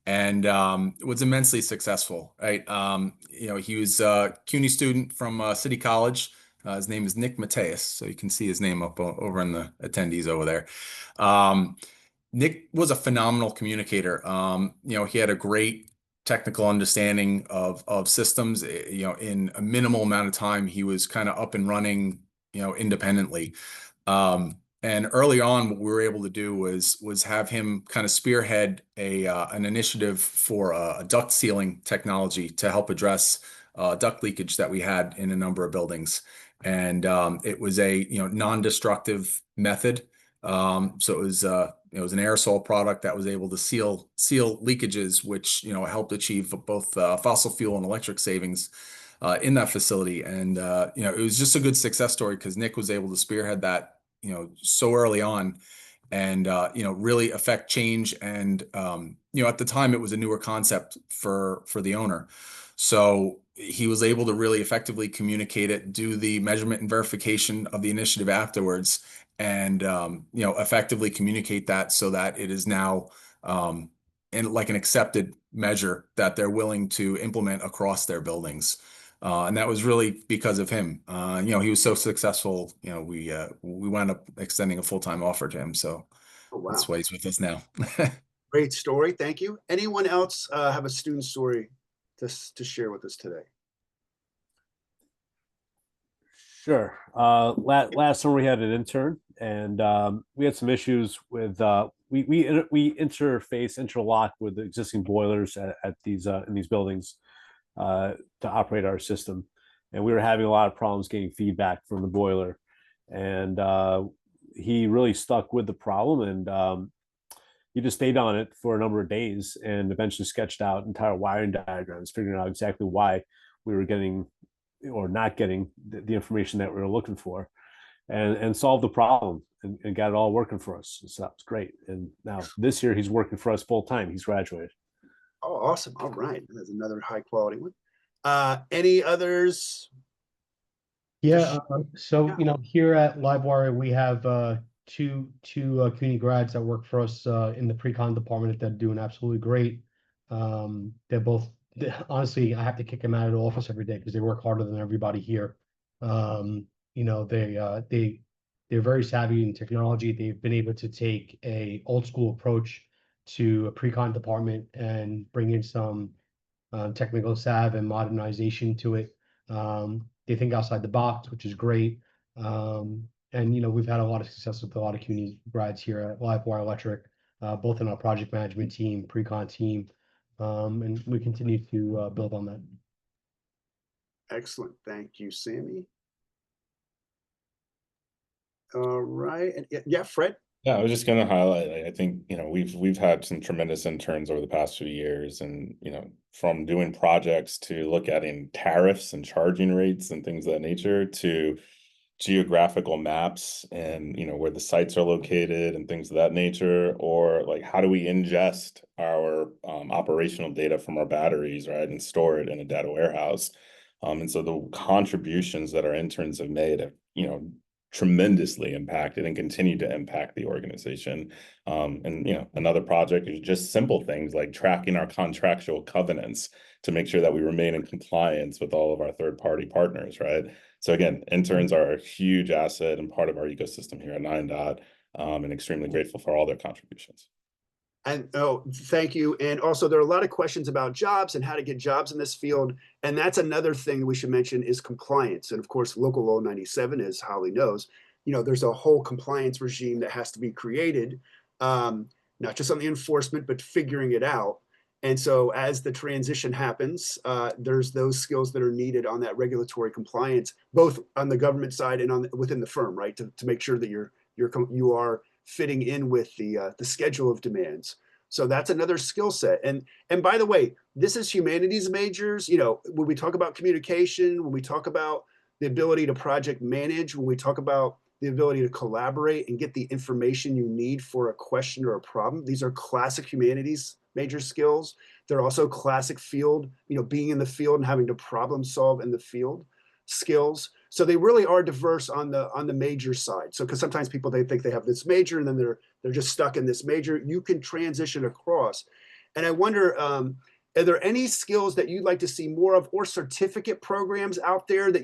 and was immensely successful, right? He was a CUNY student from City College. His name is Nick Mateus, so you can see his name up over in the attendees over there. Nick was a phenomenal communicator. He had a great technical understanding of systems. In a minimal amount of time, he was kind of up and running, independently. And early on, what we were able to do was have him kind of spearhead an initiative for a duct sealing technology to help address duct leakage that we had in a number of buildings. And it was a non-destructive method. So it was an aerosol product that was able to seal leakages, which helped achieve both fossil fuel and electric savings in that facility. And it was just a good success story because Nick was able to spearhead that so early on, and really affect change. And at the time, it was a newer concept for the owner, so he was able to really effectively communicate it, do the measurement and verification of the initiative afterwards, and effectively communicate that so that it is now in like an accepted measure that they're willing to implement across their buildings. And that was really because of him. He was so successful. We wound up extending a full-time offer to him. So Oh, wow. that's why he's with us now. Great story. Thank you. Anyone else have a student story to share with us today? Sure. Last summer we had an intern, and we had some issues with we interlock with the existing boilers at these in these buildings to operate our system, and we were having a lot of problems getting feedback from the boiler, and he really stuck with the problem, and he just stayed on it for a number of days and eventually sketched out entire wiring diagrams, figuring out exactly why we were getting or not getting the information that we were looking for, and solved the problem and got it all working for us. So that was great. And now this year he's working for us full time. He's graduated. Oh, awesome. All right. There's another high quality one. Any others? Yeah. So, here at Livewire, we have two CUNY grads that work for us in the pre-con department that do an absolutely great. They're both, honestly, I have to kick them out of the office every day because they work harder than everybody here. They're very savvy in technology. They've been able to take a old school approach to a pre-con department and bring in some technical salve and modernization to it. They think outside the box, which is great. And we've had a lot of success with a lot of CUNY grads here at Livewire Electric, both in our project management team, pre-con team, and we continue to build on that. Excellent. Thank you, Sammy. All right. And yeah, Fred. Yeah, I was just going to highlight, I think, we've had some tremendous interns over the past few years, and, from doing projects to look at in tariffs and charging rates and things of that nature, to geographical maps and, where the sites are located and things of that nature, or like, how do we ingest our operational data from our batteries, right, and store it in a data warehouse. And so the contributions that our interns have made have, tremendously impacted and continue to impact the organization. And another project is just simple things like tracking our contractual covenants to make sure that we remain in compliance with all of our third-party partners, right? So again, interns are a huge asset and part of our ecosystem here at NineDot, and extremely grateful for all their contributions. And thank you. And also, there are a lot of questions about jobs and how to get jobs in this field. And that's another thing we should mention is compliance. And of course, Local Law 97, as Holly knows, there's a whole compliance regime that has to be created, not just on the enforcement, but figuring it out. And so as the transition happens, there's those skills that are needed on that regulatory compliance, both on the government side and within the firm, right? To make sure that you are fitting in with the schedule of demands. So that's another skill set. And by the way, this is humanities majors. When we talk about communication, when we talk about the ability to project manage, when we talk about the ability to collaborate and get the information you need for a question or a problem, these are classic humanities major skills. They're also classic field, being in the field and having to problem solve in the field skills. So they really are diverse on the major side. So because sometimes people, they think they have this major and then they're just stuck in this major. You can transition across. And I wonder, are there any skills that you'd like to see more of, or certificate programs out there that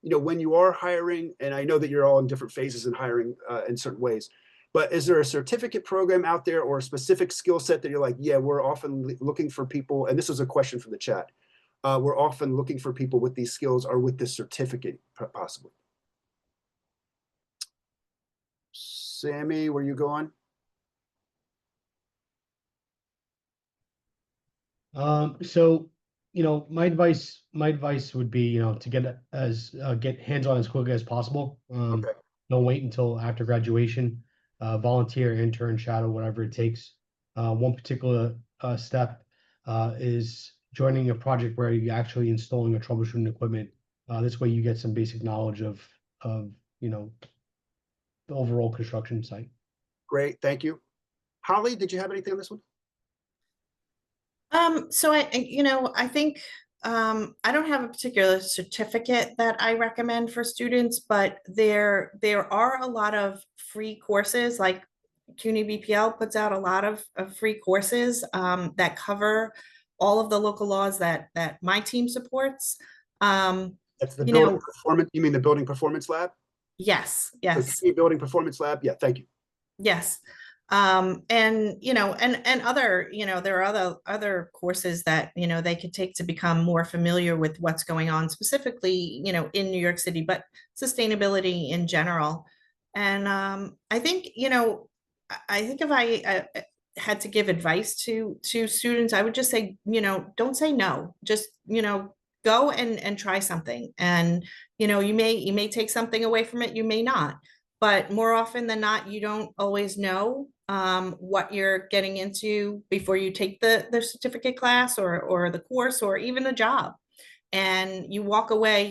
when you are hiring, and I know that you're all in different phases in hiring in certain ways, but is there a certificate program out there or a specific skill set that you're like, yeah, we're often looking for people, and this is a question from the chat, we're often looking for people with these skills or with this certificate, possibly. Sammy, where you going? So, my advice would be, to get hands-on as quickly as possible. Okay. Don't wait until after graduation. Volunteer, intern, shadow, whatever it takes. One particular step is joining a project where you're actually installing or troubleshooting equipment. This way you get some basic knowledge of the overall construction site. Great, thank you. Holly, did you have anything on this one? So I think I don't have a particular certificate that I recommend for students, but there are a lot of free courses, like CUNY BPL puts out a lot of free courses that cover all of the local laws that my team supports. That's the building performance. You mean the building performance lab? Yes, So yes. CUNY building performance lab. Yeah, thank you. Yes. And other, there are other courses that, they could take to become more familiar with what's going on specifically, in New York City, but sustainability in general. And I think, if I had to give advice to students, I would just say, don't say no, just, go and try something. And, you may take something away from it, you may not. But more often than not, you don't always know what you're getting into before you take the certificate class or the course or even the job. And you walk away,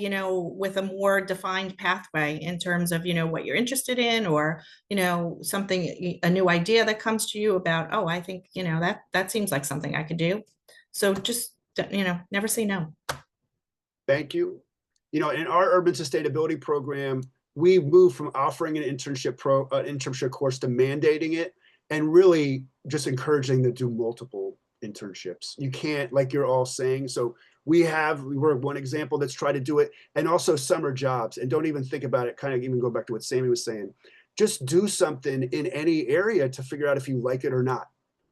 with a more defined pathway in terms of, what you're interested in, or, something, a new idea that comes to you about, oh, I think, that seems like something I could do. So just, never say no. Thank you. In our urban sustainability program, we moved from offering an internship course to mandating it, and really just encouraging them to do multiple internships. You can't, like you're all saying. So we're one example that's tried to do it, and also summer jobs. And don't even think about it, kind of even go back to what Sammy was saying. Just do something in any area to figure out if you like it or not,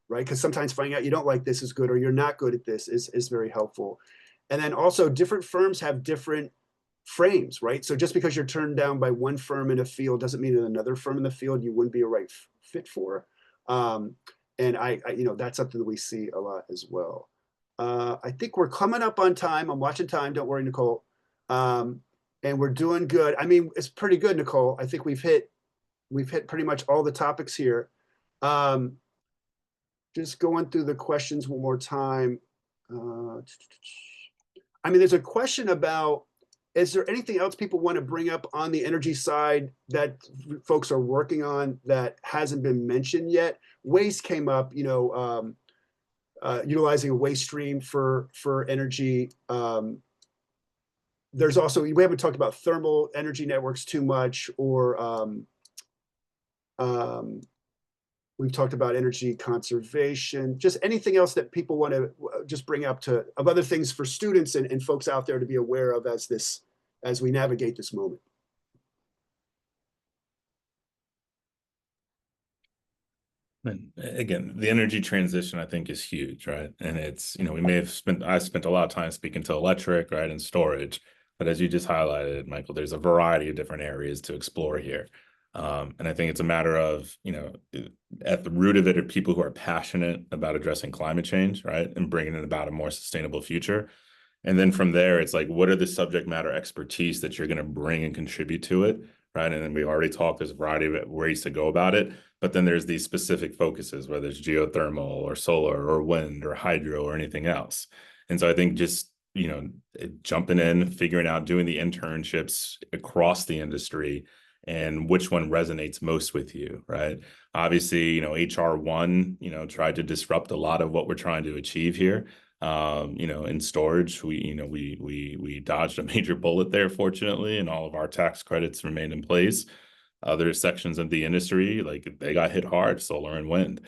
right? Because sometimes finding out you don't like this is good, or you're not good at this is very helpful. And then also different firms have different frames, right? So just because you're turned down by one firm in a field doesn't mean that another firm in the field you wouldn't be a right fit for. And I that's something that we see a lot as well. I think we're coming up on time. I'm watching time. Don't worry, Nicole. And we're doing good. I mean, it's pretty good, Nicole. I think we've hit pretty much all the topics here. Just going through the questions one more time. I mean, there's a question about, is there anything else people want to bring up on the energy side that folks are working on that hasn't been mentioned yet? Waste came up, utilizing a waste stream for energy. there's also, we haven't talked about thermal energy networks too much, or we've talked about energy conservation, just anything else that people want to just bring up of other things for students and folks out there to be aware of as we navigate this moment. And again, the energy transition, I think, is huge, right? And it's, I spent a lot of time speaking to electric, right, and storage. But as you just highlighted, Michael, there's a variety of different areas to explore here. And I think it's a matter of, at the root of it are people who are passionate about addressing climate change, right, and bringing it about a more sustainable future. And then from there, it's like, what are the subject matter expertise that you're going to bring and contribute to it, right? And then we already talked, there's a variety of ways to go about it. But then there's these specific focuses, whether it's geothermal or solar or wind or hydro or anything else. And so I think just, jumping in, figuring out, doing the internships across the industry and which one resonates most with you, right? Obviously, HR1, tried to disrupt a lot of what we're trying to achieve here. In storage, we dodged a major bullet there, fortunately, and all of our tax credits remained in place. Other sections of the industry, like they got hit hard, solar and wind.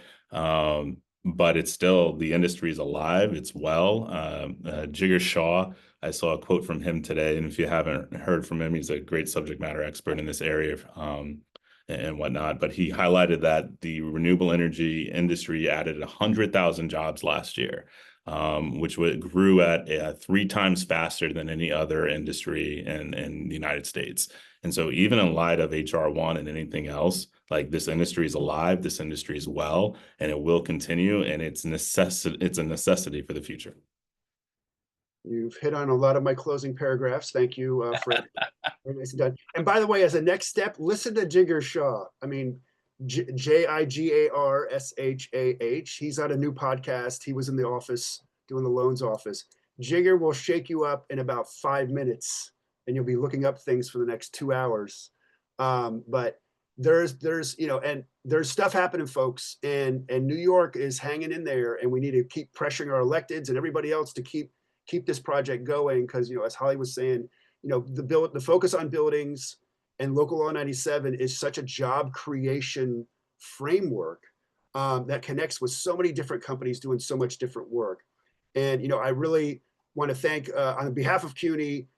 But it's still, the industry is alive, it's well. Jigar Shah, I saw a quote from him today, and if you haven't heard from him, he's a great subject matter expert in this area and whatnot. But he highlighted that the renewable energy industry added 100,000 jobs last year, which grew at 3 times faster than any other industry in the United States. And so even in light of HR1 and anything else, like this industry is alive, this industry is well, and it will continue, and it's a necessity for the future. You've hit on a lot of my closing paragraphs. Thank you, Fred. And by the way, as a next step, listen to Jigar Shah. I mean, Jigarshah. He's on a new podcast. He was in the office doing the loans office. Jigar will shake you up in about 5 minutes, and you'll be looking up things for the next 2 hours. But there's stuff happening, folks, and New York is hanging in there, and we need to keep pressuring our electeds and everybody else to keep this project going, because as Holly was saying, the focus on buildings and Local Law 97 is such a job creation framework that connects with so many different companies doing so much different work. And I really want to thank on behalf of CUNY,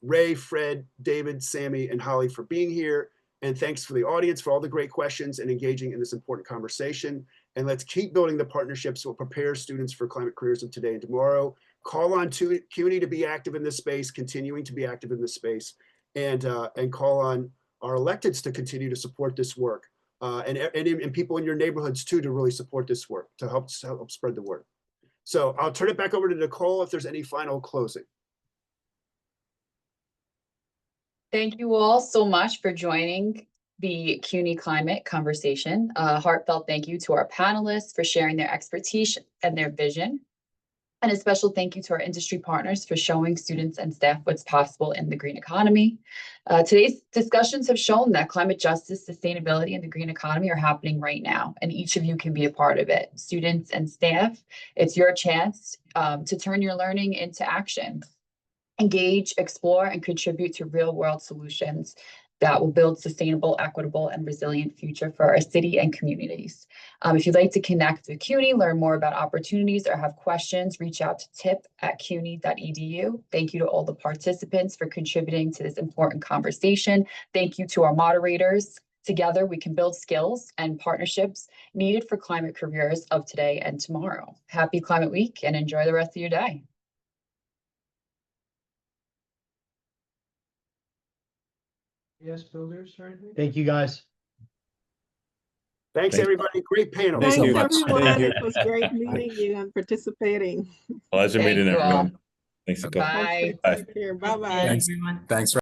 Ray, Fred, David, Sammy, and Holly for being here. And thanks for the audience for all the great questions and engaging in this important conversation. And let's keep building the partnerships that will prepare students for climate careers of today and tomorrow. Call on CUNY to be active in this space, continuing to be active in this space, and call on our electeds to continue to support this work, and people in your neighborhoods too to really support this work, to help spread the word. So I'll turn it back over to Nicole if there's any final closing. Thank you all so much for joining the CUNY Climate Conversation. A heartfelt thank you to our panelists for sharing their expertise and their vision. And a special thank you to our industry partners for showing students and staff what's possible in the green economy. Today's discussions have shown that climate justice, sustainability, and the green economy are happening right now, and each of you can be a part of it. Students and staff, it's your chance to turn your learning into action. Engage, explore, and contribute to real-world solutions that will build sustainable, equitable, and resilient future for our city and communities. If you'd like to connect with CUNY, learn more about opportunities, or have questions, reach out to tip@cuny.edu. Thank you to all the participants for contributing to this important conversation. Thank you to our moderators. Together, we can build skills and partnerships needed for climate careers of today and tomorrow. Happy Climate Week, and enjoy the rest of your day. Yes, builders or anything? Thank you, guys. Thanks, everybody. Great panel. Thanks, so much. everyone. It was great meeting you and participating. Pleasure meeting everyone. Thanks, Nicole. Bye. Okay, take care. Bye-bye. Thanks. Thanks.